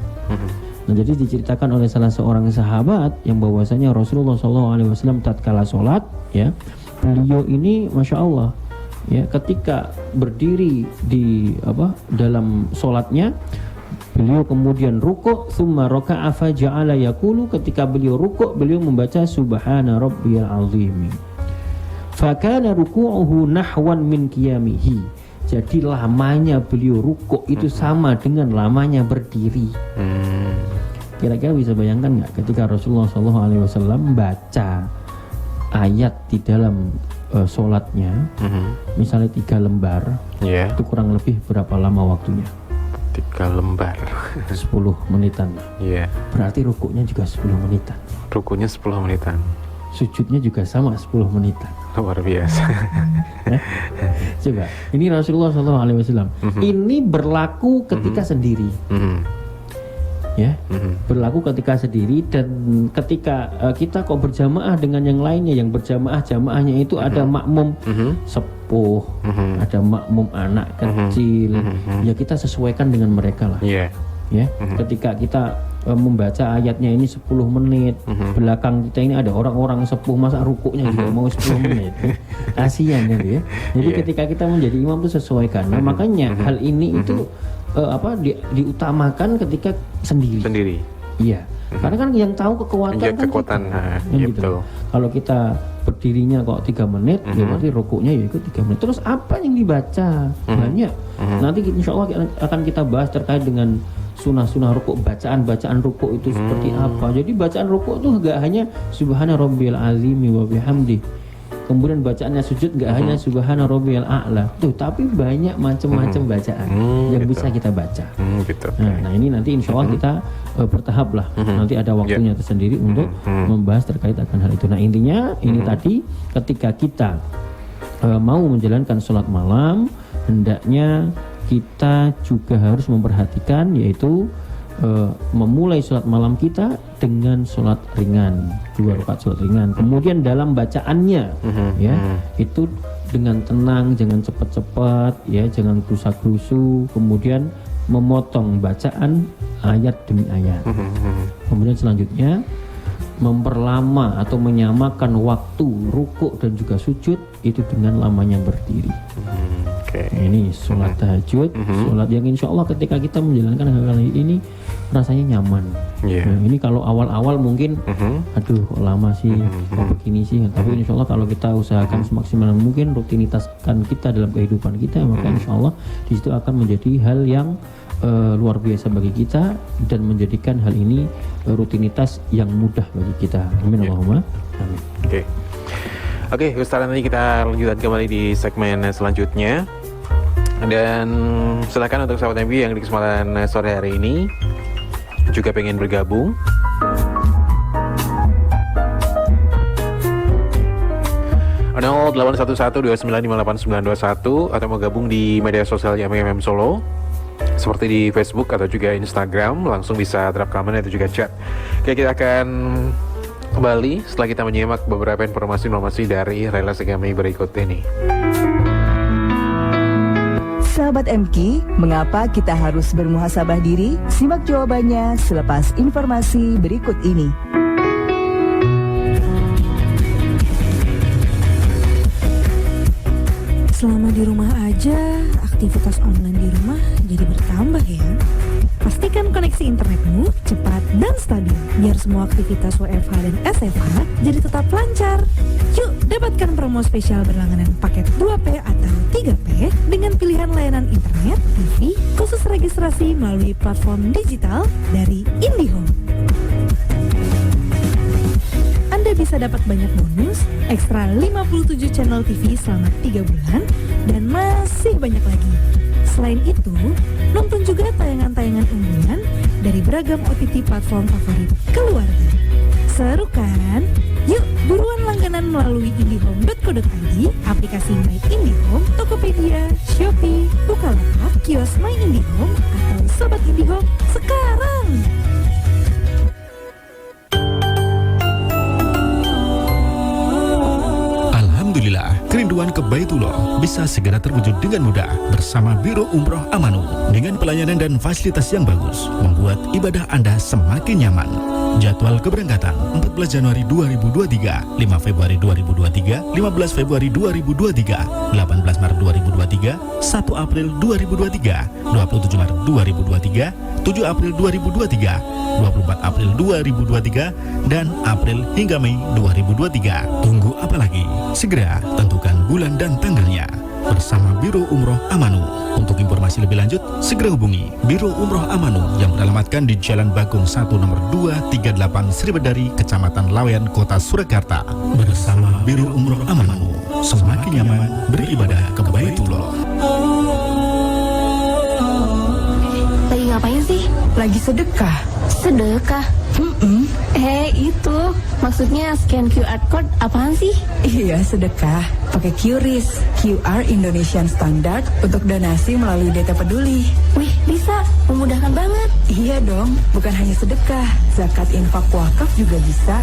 Nah, jadi diceritakan oleh salah seorang sahabat yang bahwasanya Rasulullah SAW tatkala sholat, ya, beliau ini masya Allah, ya, ketika berdiri di dalam sholatnya, beliau kemudian rukuk, summa raka'a fa ja'ala yaqulu, ketika beliau rukuk beliau membaca subhana rabbiyal azim. Fa kana ruku'uhu nahwan min qiyamihi. Jadi lamanya beliau rukuk itu sama dengan lamanya berdiri. Kira-kira bisa bayangkan nggak ketika Rasulullah SAW baca ayat di dalam sholatnya, misalnya 3 lembar, itu kurang lebih berapa lama waktunya? 3 lembar 10 menitan. Berarti rukuknya juga 10 menitan. Rukuknya 10 menitan. Sujudnya juga sama 10 menitan. Luar biasa. Coba, ini Rasulullah SAW. Ini berlaku ketika sendiri. Ya, berlaku ketika sendiri dan ketika kita kok berjamaah dengan yang lainnya, yang jamaahnya itu ada makmum sepuh, ada makmum anak kecil, ya kita sesuaikan dengan mereka lah. Ya, ketika kita membaca ayatnya ini 10 menit, belakang kita ini ada orang-orang sepuh, masa rukuknya juga mau 10 menit, kasihan gitu ya. Jadi ketika kita menjadi imam itu sesuaikan. Nah, makanya hal ini itu diutamakan ketika sendiri. Iya. Karena kan yang tahu kekuatan kan kekuatan gitu. Kalau kita berdirinya kok 3 menit, ya berarti rukuknya ya ikut 3 menit. Terus apa yang dibaca? Banyak. Nanti insya Allah akan kita bahas terkait dengan sunah-sunah rukuk, bacaan rukuk itu seperti apa. Jadi bacaan rukuk itu enggak hanya subhana rabbiyal azimi wa bihamdi. Kemudian bacaannya sujud nggak hanya subhana rabbiyal a'la tuh, tapi banyak macam-macam bacaan yang bisa kita baca. Gitu. Nah ini nanti insya Allah kita bertahap lah. Nanti ada waktunya tersendiri untuk membahas terkait akan hal itu. Nah intinya ini tadi ketika kita mau menjalankan sholat malam, hendaknya kita juga harus memperhatikan yaitu memulai sholat malam kita dengan sholat ringan, 2 rakaat sholat ringan. Kemudian dalam bacaannya, itu dengan tenang, jangan cepat-cepat, ya, jangan gerusa-gerusu. Kemudian memotong bacaan ayat demi ayat. Kemudian selanjutnya memperlama atau menyamakan waktu rukuk dan juga sujud itu dengan lamanya berdiri. Ini sholat tahajud, sholat yang insya Allah ketika kita menjalankan hal-hal ini rasanya nyaman. Nah, ini kalau awal-awal mungkin, aduh kok lama sih, kok begini sih. Tapi insya Allah kalau kita usahakan semaksimal mungkin rutinitaskan kita dalam kehidupan kita, maka insya Allah di situ akan menjadi hal yang luar biasa bagi kita dan menjadikan hal ini rutinitas yang mudah bagi kita. Amin Allahumma. Amin. Oke, Ustaz, nanti kita lanjutkan kembali di segmen selanjutnya. Dan silakan untuk sahabat MB yang di kesempatan sore hari ini juga pengen bergabung. Ada 0811295891 atau mau gabung di media sosialnya MMM Solo seperti di Facebook atau juga Instagram, langsung bisa drop comment atau juga chat. Oke, kita akan kembali setelah kita menyimak beberapa informasi dari relasi kami berikut ini. Sahabat MK, mengapa kita harus bermuhasabah diri? Simak jawabannya selepas informasi berikut ini. Selama di rumah aja, aktivitas online di rumah jadi bertambah ya. Pastikan koneksi internetmu cepat dan stabil, biar semua aktivitas WFH dan SFH jadi tetap lancar. Yuk, dapatkan promo spesial berlangganan paket 2P atau 3P dengan pilihan layanan internet, TV, khusus registrasi melalui platform digital dari IndiHome. Anda bisa dapat banyak bonus, ekstra 57 channel TV selama 3 bulan, dan masih banyak lagi. Selain itu, nonton juga tayangan-tayangan unggulan dari beragam OTT platform favorit keluarga. Seru kan? Yuk, buruan langganan melalui indihome.co.id, aplikasi My IndiHome, Tokopedia, Shopee, Bukalapak, kios My IndiHome, atau Sobat IndiHome sekarang! Alhamdulillah, kerinduan ke Baitullah bisa segera terwujud dengan mudah bersama Biro Umroh Amanu. Dengan pelayanan dan fasilitas yang bagus, membuat ibadah Anda semakin nyaman. Jadwal keberangkatan 14 Januari 2023, 5 Februari 2023, 15 Februari 2023, 18 Maret 2023, 1 April 2023, 27 Maret 2023, 7 April 2023, 24 April 2023, dan April hingga Mei 2023. Tunggu apa lagi? Segera tentukan bulan dan tanggalnya bersama Biro Umroh Amanu. Untuk informasi lebih lanjut, segera hubungi Biro Umroh Amanu yang beralamatkan di Jalan Bagong 1 nomor 238 Sribedari, Kecamatan Laweyan, Kota Surakarta. Bersama Biro Umroh Amanu, semakin nyaman beribadah ke Baitullah. Lagi ngapain sih? lagi sedekah. Sedekah? Itu maksudnya scan QR code apaan sih? Iya, sedekah pakai QRIS, QR Indonesian Standard untuk donasi melalui DT Peduli. Wih, bisa, memudahkan banget. Iya dong, bukan hanya sedekah, zakat, infak, wakaf juga bisa.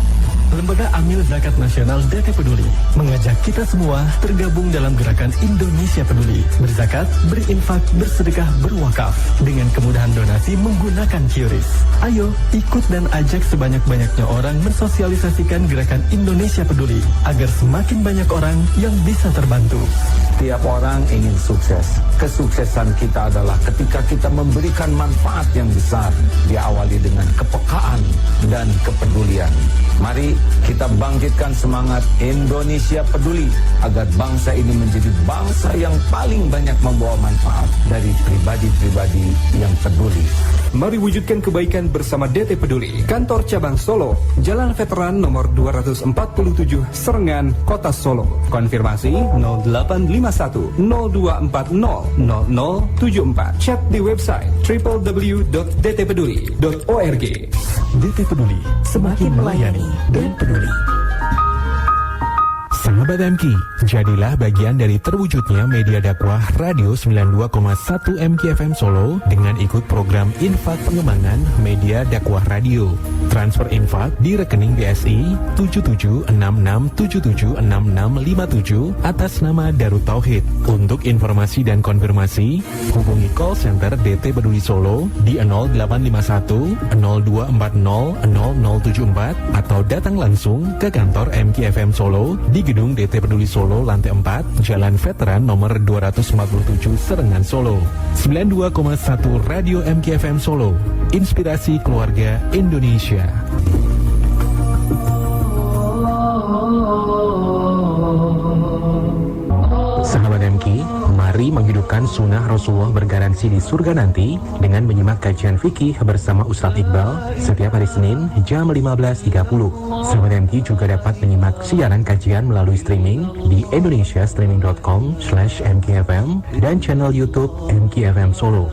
Lembaga Amil Zakat Nasional DT Peduli mengajak kita semua tergabung dalam gerakan Indonesia Peduli. Berzakat, berinfak, bersedekah, berwakaf dengan kemudahan donasi menggunakan QRIS. Ayo, ikut dan ajak sebanyak-banyaknya orang mensosialisasikan gerakan Indonesia Peduli agar semakin banyak orang yang bisa terbantu. Tiap orang ingin sukses. Kesuksesan kita adalah ketika kita memberikan manfaat yang besar, diawali dengan kepekaan dan kepedulian. Mari kita bangkitkan semangat Indonesia Peduli agar bangsa ini menjadi bangsa yang paling banyak membawa manfaat dari pribadi-pribadi yang peduli. Mari wujudkan kebaikan bersama DT Peduli. Kantor Cabang Solo, Jalan Veteran nomor 247, Serengan, Kota Solo. Konfirmasi 0851 0240 0074. Chat di website www.dtpeduli.org. DT Peduli, semakin melayani dan peduli. Sahabat MK, jadilah bagian dari terwujudnya media dakwah Radio 92,1 MKFM Solo dengan ikut program infak pengembangan media dakwah radio. Transfer infak di rekening BSI 7766776657 atas nama Darut Tauhid. Untuk informasi dan konfirmasi, hubungi call center DT Peduli Solo di 0851 0240 0074 atau datang langsung ke kantor MKFM Solo di Gedung DT Peduli Solo lantai 4, Jalan Veteran nomor 247 Serengan Solo. 92,1 Radio MKFM Solo, inspirasi keluarga Indonesia. Sahabat MK, mari menghidupkan sunnah Rasulullah bergaransi di surga nanti dengan menyimak kajian fikih bersama Ustadz Iqbal setiap hari Senin jam 15.30. Sahabat MK juga dapat menyimak siaran kajian melalui streaming di indonesiastreaming.com/mkfm dan channel YouTube MKFM Solo.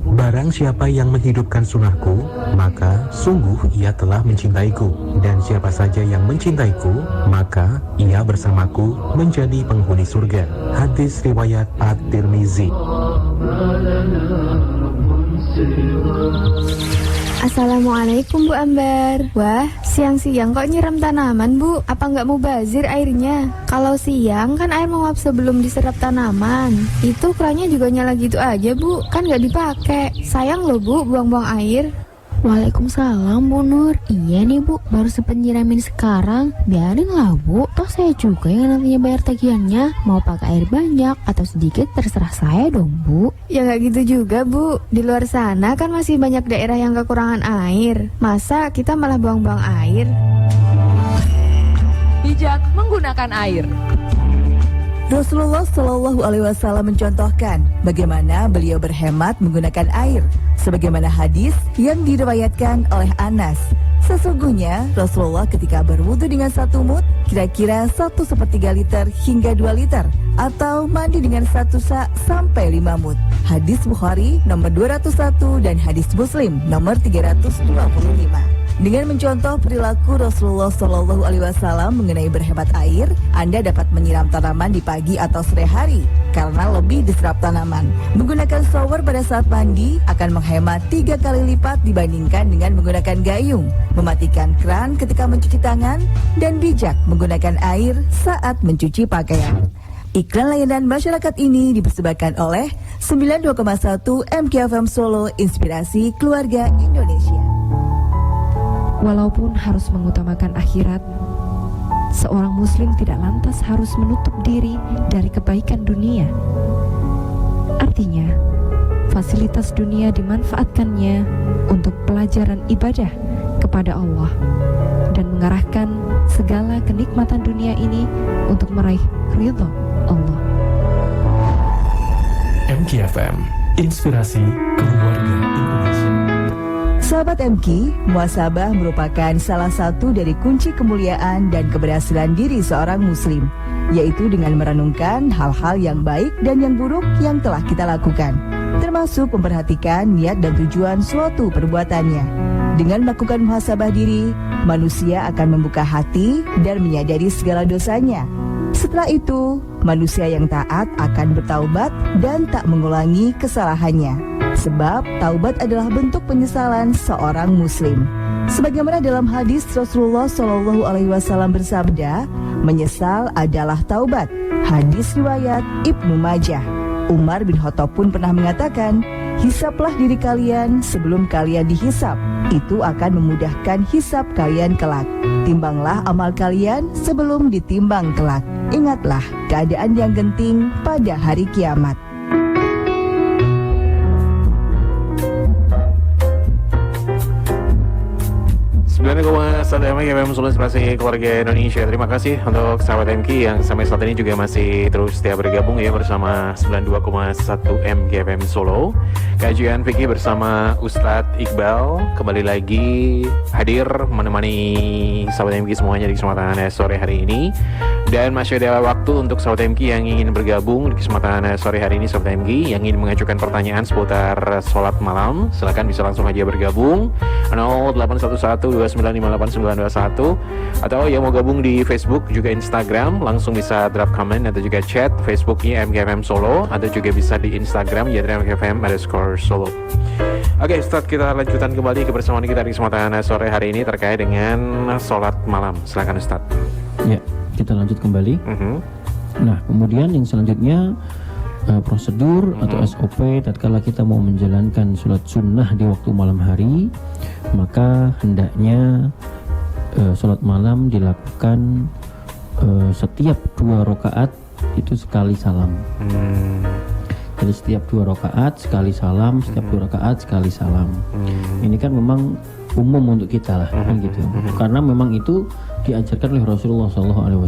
Barang siapa yang menghidupkan sunnahku, maka sungguh ia telah mencintaiku. Dan siapa saja yang mencintaiku, maka ia bersamaku menjadi penghuni surga. Hadis riwayat At-Tirmizi. Assalamualaikum Bu Ambar. Wah, siang-siang kok nyiram tanaman Bu? Apa nggak mubazir airnya? Kalau siang kan air menguap sebelum diserap tanaman. Itu kerannya juga nyala gitu aja Bu, kan nggak dipakai. Sayang loh Bu, buang-buang air. Waalaikumsalam Bu Nur. Iya nih Bu, baru sempet nyiramin sekarang. Biarin lah Bu, toh saya juga yang nantinya bayar tagihannya. Mau pakai air banyak atau sedikit terserah saya dong Bu. Ya nggak gitu juga Bu. Di luar sana kan masih banyak daerah yang kekurangan air. Masa kita malah buang-buang air? Bijak menggunakan air. Rasulullah Shallallahu Alaihi Wasallam mencontohkan bagaimana beliau berhemat menggunakan air, sebagaimana hadis yang diriwayatkan oleh Anas. Sesungguhnya Rasulullah ketika berwudu dengan satu mud, kira-kira 1/3 liter hingga 2 liter, atau mandi dengan 1 sa' sampai 5 mud. Hadis Bukhari nomor 201 dan hadis Muslim nomor 325. Dengan mencontoh perilaku Rasulullah Shallallahu Alaihi Wasallam mengenai berhemat air, Anda dapat menyiram tanaman di pagi atau sore hari karena lebih diserap tanaman. Menggunakan shower pada saat mandi akan menghemat 3 kali lipat dibandingkan dengan menggunakan gayung. Mematikan keran ketika mencuci tangan dan bijak menggunakan air saat mencuci pakaian. Iklan layanan masyarakat ini dipersembahkan oleh 92,1 MKFM Solo, inspirasi keluarga Indonesia. Walaupun harus mengutamakan akhirat, seorang muslim tidak lantas harus menutup diri dari kebaikan dunia. Artinya, fasilitas dunia dimanfaatkannya untuk pelajaran ibadah kepada Allah dan mengarahkan segala kenikmatan dunia ini untuk meraih ridha Allah. MKFM, inspirasi keluarga Indonesia. Sahabat MK, muhasabah merupakan salah satu dari kunci kemuliaan dan keberhasilan diri seorang muslim, yaitu dengan merenungkan hal-hal yang baik dan yang buruk yang telah kita lakukan. termasuk memperhatikan niat dan tujuan suatu perbuatannya. Dengan melakukan muhasabah diri, manusia akan membuka hati dan menyadari segala dosanya. Setelah itu, manusia yang taat akan bertaubat dan tak mengulangi kesalahannya. Sebab taubat adalah bentuk penyesalan seorang muslim. Sebagaimana dalam hadis Rasulullah SAW bersabda, menyesal adalah taubat. Hadis riwayat Ibnu Majah. Umar bin Khattab pun pernah mengatakan, hisaplah diri kalian sebelum kalian dihisap. Itu akan memudahkan hisap kalian kelak. Timbanglah amal kalian sebelum ditimbang kelak. Ingatlah keadaan yang genting pada hari kiamat. FM Solo Inspirasi Keluarga Indonesia. Terima kasih untuk sahabat MK yang sampai saat ini juga masih terus setia bergabung ya bersama 92,1 MGFM Solo. Kajian fikih bersama Ustadz Iqbal kembali lagi hadir menemani sahabat MK semuanya di kesempatan sore hari ini. Dan masih ada waktu untuk sahabat MK yang ingin bergabung di kesempatan sore hari ini. Sahabat MK yang ingin mengajukan pertanyaan seputar sholat malam, silakan bisa langsung aja bergabung 0811295891 atau yang mau gabung di Facebook juga Instagram langsung bisa drop comment atau juga chat Facebooknya MGFM Solo atau juga bisa di Instagram ya MGFM_Solo. Oke, Ustadz, kita lanjutkan kembali kebersamaan kita di kesempatan sore hari ini terkait dengan sholat malam. Silakan Ustadz. Ya, kita lanjut kembali. Nah, kemudian yang selanjutnya prosedur atau SOP tatkala kita mau menjalankan sholat sunnah di waktu malam hari, maka hendaknya sholat malam dilakukan setiap 2 rakaat itu sekali salam. Jadi setiap 2 rakaat sekali salam, setiap 2 rakaat sekali salam. Ini kan memang umum untuk kita lah, kan gitu. Karena memang itu diajarkan oleh Rasulullah SAW.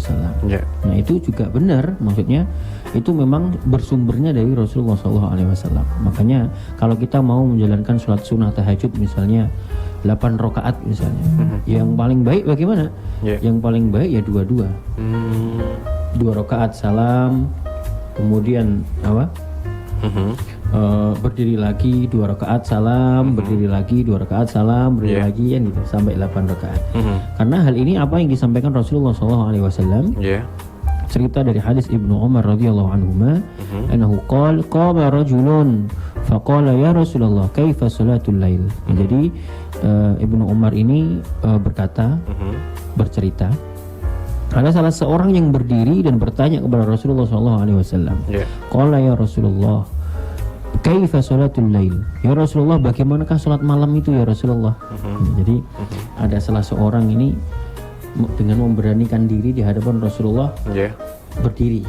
Nah itu juga benar, maksudnya itu memang bersumbernya dari Rasulullah SAW. Makanya kalau kita mau menjalankan sholat sunnah tahajud misalnya 8 rakaat misalnya, yang paling baik bagaimana? Yang paling baik ya 2-2. 2 rakaat salam, kemudian apa? Berdiri lagi 2 rakaat salam, berdiri lagi 2 rakaat salam, berdiri lagi kan gitu sampai 8 rakaat. Karena hal ini apa yang disampaikan Rasulullah SAW. Cerita dari hadis Ibnu Umar radhiyallahu anhuma, annahu qama rajulun faqala ya Rasulullah kaifa salatul lail. Jadi Ibnu Umar ini berkata, bercerita, ada salah seorang yang berdiri dan bertanya kepada Rasulullah SAW. Qala ya Rasulullah kaifa salatul lail. Ya Rasulullah, bagaimanakah salat malam itu ya Rasulullah? Jadi ada salah seorang ini dengan memberanikan diri di hadapan Rasulullah, berdiri,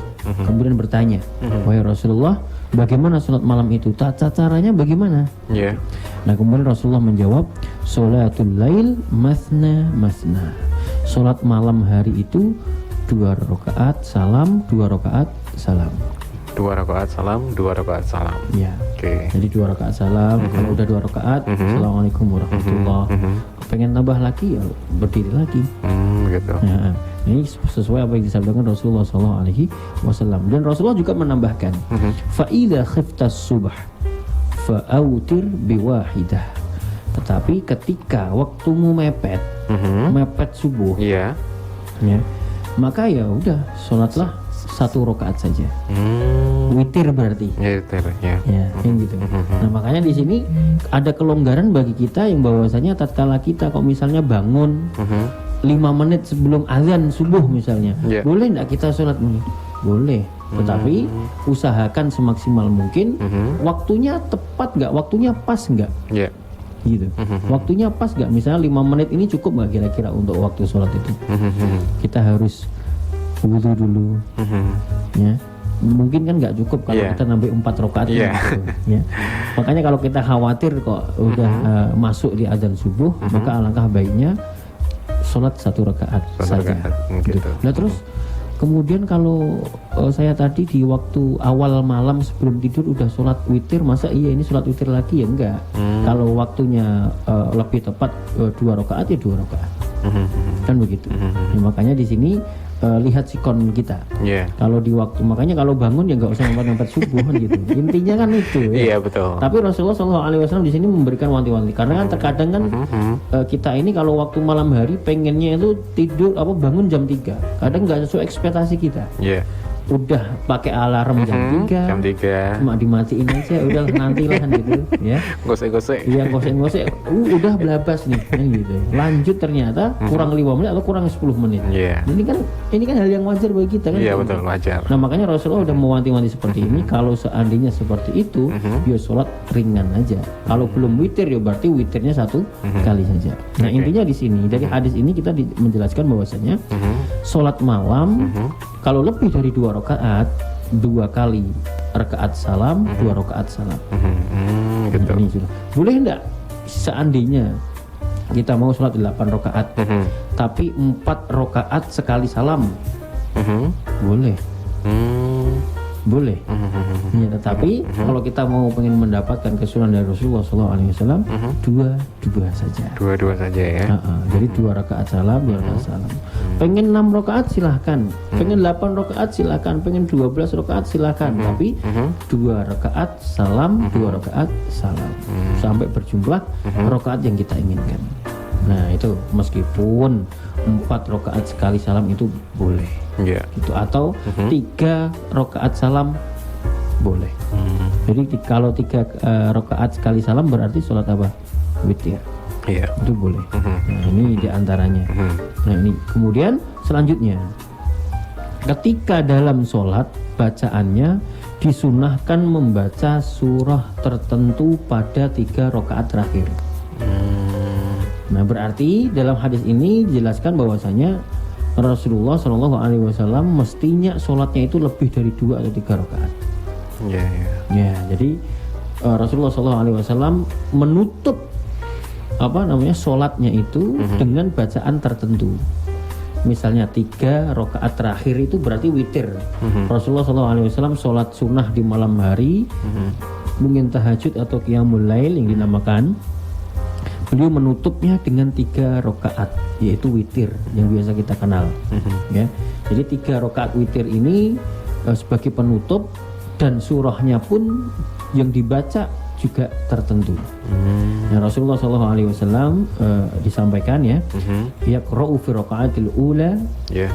kemudian bertanya, wahai Rasulullah, bagaimana salat malam itu? Tata caranya bagaimana? Nah kemudian Rasulullah menjawab, salatul lail masna masna. Salat malam hari itu 2 rakaat salam, 2 rakaat salam. 2 rakaat salam, 2 rakaat salam. Ya. Jadi 2 rakaat salam. Kalau udah 2 rakaat, Assalamualaikum warahmatullah. Pengen tambah lagi ya berdiri lagi. Gitu. Nah, ini sesuai apa yang disampaikan Rasulullah SAW. Dan Rasulullah juga menambahkan, fa idza khiftas subh fa autir biwahidah. Tetapi ketika waktumu mepet, mepet subuh, ya, maka ya udah sholatlah 1 rakaat saja. Witir berarti. Witir, ya. Yang gitu. Nah makanya di sini ada kelonggaran bagi kita yang bahwasanya tatkala kita kok misalnya bangun 5 menit sebelum azan subuh misalnya, boleh enggak kita sholat ini? Boleh. Tetapi usahakan semaksimal mungkin waktunya tepat nggak? Waktunya pas nggak? Gitu. Waktunya pas nggak? Misalnya 5 menit ini cukup nggak kira-kira untuk waktu sholat itu? Kita harus wudu dulu, ya. Mungkin kan nggak cukup kalau kita nambah 4 rakaat gitu, ya. Makanya kalau kita khawatir kok udah masuk di azan subuh, maka alangkah baiknya sholat 1 rakaat saja. Gitu. Nah terus kemudian kalau saya tadi di waktu awal malam sebelum tidur udah sholat witir, masa iya ini sholat witir lagi ya enggak? Kalau waktunya lebih tepat 2 rakaat ya 2 rakaat, kan begitu. Ya, makanya di sini lihat sikon kita. Yeah. Kalau di waktu, makanya kalau bangun ya nggak usah mepet-mepet subuh kan gitu. Intinya kan itu. Ya. Iya betul. Tapi Rasulullah SAW di sini memberikan wanti-wanti karena kan terkadang kan kita ini kalau waktu malam hari pengennya itu tidur bangun jam 3. Kadang nggak sesuai ekspektasi kita. Iya. Udah pakai alarm jam 3. Jam 3. Cuma dimatiin aja, udah nantilah gitu ya. Gosek-gosek. Iya, gosek-gosek. Udah belabas nih kan gitu. Lanjut ternyata kurang 5 menit atau kurang 10 menit. Iya. Ini kan hal yang wajar bagi kita kan. Iya betul, wajar. Nah, makanya Rasulullah udah mewanti-wanti seperti ini. Kalau seandainya seperti itu, ya sholat ringan aja. Kalau belum witir ya berarti witirnya 1 kali saja. Nah, intinya di sini dari hadis ini kita menjelaskan bahwasanya sholat malam kalau lebih dari 2 rakaat, 2 kali rakaat salam, 2 rakaat salam. Gitu. Ini sudah. Boleh enggak seandainya kita mau sholat 8 rakaat, tapi 4 rakaat sekali salam? Boleh. Boleh. Ya, tetapi kalau kita mau pengen mendapatkan kesunahan dari Rasulullah SAW, dua saja. Dua saja ya. Jadi 2 rakaat salam, 2 rakaat salam. Pengen 6 rakaat silahkan, pengen 8 rakaat silahkan, pengen 12 rakaat silahkan. Tapi 2 rakaat salam, 2 rakaat salam, sampai berjumlah rakaat yang kita inginkan. Nah itu meskipun 4 rakaat sekali salam itu boleh. Yeah. Gitu. Atau 3 rakaat salam boleh. Jadi kalau 3 rakaat sekali salam berarti sholat apa? Witir. Iya. Itu boleh. Nah ini diantaranya. Nah ini kemudian selanjutnya, ketika dalam sholat bacaannya disunahkan membaca surah tertentu pada 3 rakaat terakhir. Nah berarti dalam hadis ini dijelaskan bahwasanya Rasulullah SAW mestinya sholatnya itu lebih dari 2 atau 3 rakaat. Ya, jadi Rasulullah SAW menutup sholatnya itu dengan bacaan tertentu. Misalnya 3 rakaat terakhir itu berarti witir. Rasulullah SAW sholat sunnah di malam hari, mungkin tahajud atau qiyamul lail yang dinamakan. Beliau menutupnya dengan 3 rakaat, yaitu witir yang biasa kita kenal. Ya, jadi 3 rakaat witir ini sebagai penutup, dan surahnya pun yang dibaca juga tertentu. Nah, Rasulullah SAW disampaikan ya, yaqra'u fi raka'atil ula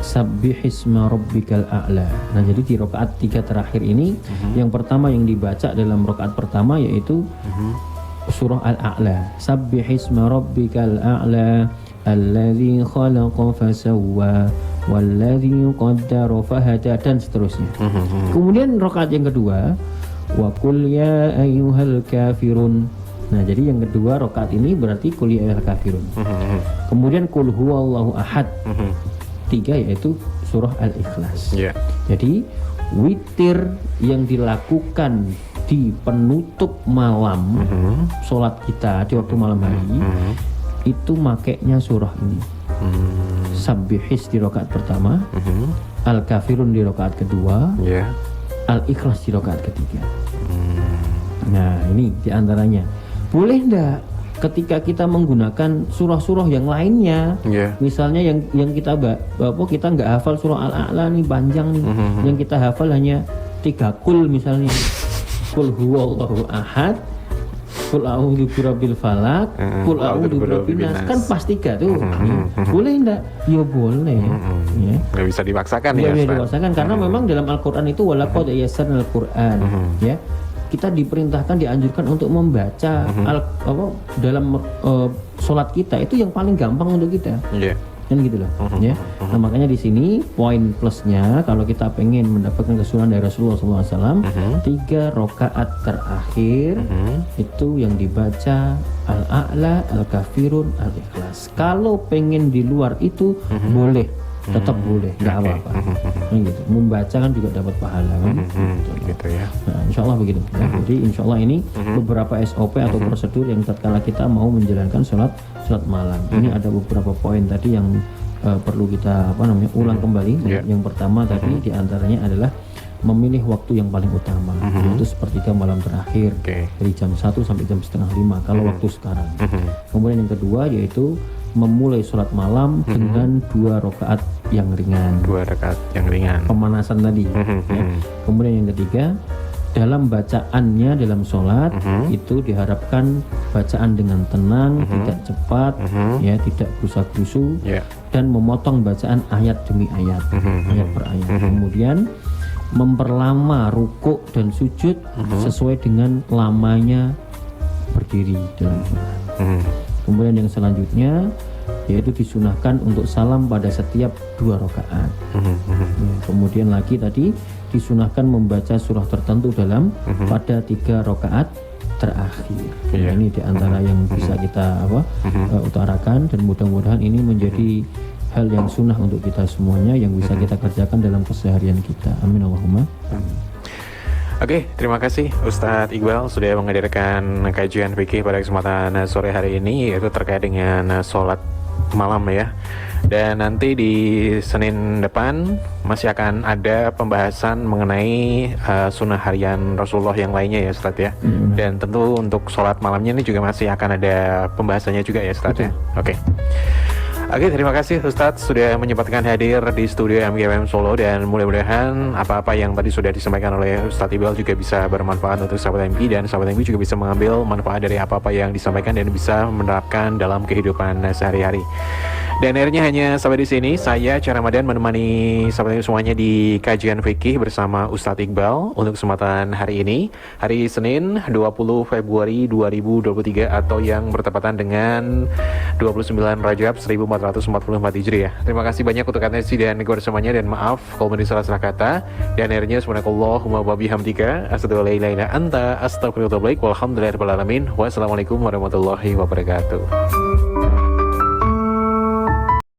sabbihisma rabbikal a'la. Nah jadi di rakaat 3 terakhir ini, yang pertama yang dibaca dalam rakaat pertama yaitu surah Al-A'la, sabbihisma rabbikal a'la alladzi khalaqa fasawwa walladzi qaddara fahada, dan seterusnya. Kemudian rakaat yang kedua, wa qul ya ayyuhal kafirun. Nah jadi yang kedua rakaat ini berarti qul ya ayyuhal kafirun. Kemudian qul huwallahu ahad. 3 yaitu surah Al-Ikhlas. Jadi witir yang dilakukan di penutup malam sholat kita di waktu malam hari itu makainya surah ini. Sabbihis di rakaat pertama, Al-Kafirun di rakaat kedua, Al-Ikhlas di rakaat ketiga. Nah ini diantaranya. Boleh enggak ketika kita menggunakan surah-surah yang lainnya, misalnya yang kita nggak hafal surah Al-A'la nih, panjang nih, yang kita hafal hanya 3 kul misalnya, kul huwallahu ahad, kul a'udzu birabbil falaq, kul a'udzu birabbin nas, kan pas 3 tuh. Boleh enggak? Ya boleh. Ya. Nggak bisa dipaksakan ya. Nggak bisa dipaksakan karena memang dalam Al-Qur'an itu walaqad yassarnal Qur'an. Ya. Kita diperintahkan, dianjurkan untuk membaca dalam sholat kita itu yang paling gampang untuk kita. Kan gitu loh. Ya. Nah makanya di sini poin plusnya kalau kita pengen mendapatkan kesunahan dari Rasulullah SAW, 3 rakaat terakhir itu yang dibaca Al-A'la, Al-Kafirun, Al-Ikhlas. Kalau pengen di luar itu boleh, tetap boleh, nggak apa-apa. Gitu. Membaca kan juga dapat pahala kan. Gitu ya. Nah, insya Allah begitu. Ya. Jadi insya Allah ini beberapa SOP atau prosedur yang tatkala kita mau menjalankan sholat malam. Ini ada beberapa poin tadi yang perlu kita ulang kembali. Yang pertama tadi diantaranya adalah memilih waktu yang paling utama, yaitu sepertiga malam terakhir dari jam 1 sampai jam 4:30 kalau waktu sekarang. Kemudian yang kedua yaitu memulai sholat malam dengan 2 rakaat yang ringan. 2 rakaat yang ringan. Pemanasan tadi. Ya. Kemudian yang ketiga, dalam bacaannya dalam sholat itu diharapkan bacaan dengan tenang, tidak cepat, ya, tidak gerusa-gerusu, dan memotong bacaan ayat demi ayat, ayat per ayat. Kemudian memperlama rukuk dan sujud sesuai dengan lamanya berdiri dalam sholat. Kemudian yang selanjutnya yaitu disunahkan untuk salam pada setiap 2 rakaat. Kemudian lagi tadi disunahkan membaca surah tertentu dalam pada 3 rakaat terakhir. Ini diantara yang bisa kita utarakan, dan mudah-mudahan ini menjadi hal yang sunnah untuk kita semuanya yang bisa kita kerjakan dalam keseharian kita. Amin Allahumma. Oke, terima kasih Ustadz Iqbal sudah menghadirkan kajian fikih pada kesempatan sore hari ini, yaitu terkait dengan sholat malam ya. Dan nanti di Senin depan masih akan ada pembahasan mengenai sunnah harian Rasulullah yang lainnya ya Ustadz ya. Dan tentu untuk sholat malamnya ini juga masih akan ada pembahasannya juga ya Ustadz ya. Oke, terima kasih Ustadz sudah menyempatkan hadir di studio MGFM Solo, dan mudah-mudahan apa-apa yang tadi sudah disampaikan oleh Ustadz Iqbal juga bisa bermanfaat untuk sahabat MP, dan sahabat MP juga bisa mengambil manfaat dari apa-apa yang disampaikan dan bisa menerapkan dalam kehidupan sehari-hari. Dan akhirnya hanya sampai di sini saya Syah Ramadan menemani sahabat semuanya di kajian fikih bersama Ustadz Iqbal untuk kesempatan hari ini, hari Senin 20 Februari 2023 atau yang bertepatan dengan 29 Rajab 1444 Hijriah. Terima kasih banyak untuk atensi dan kebersamaannya, dan maaf kalau menjadi salah kata. Dan akhirnya subhanakallahumma wa bihamdika asyhadu an la ilaha illa anta astaghfiruka wa atubu ilaik. Walhamdulillahirabbil alamin. Wassalamualaikum warahmatullahi wabarakatuh.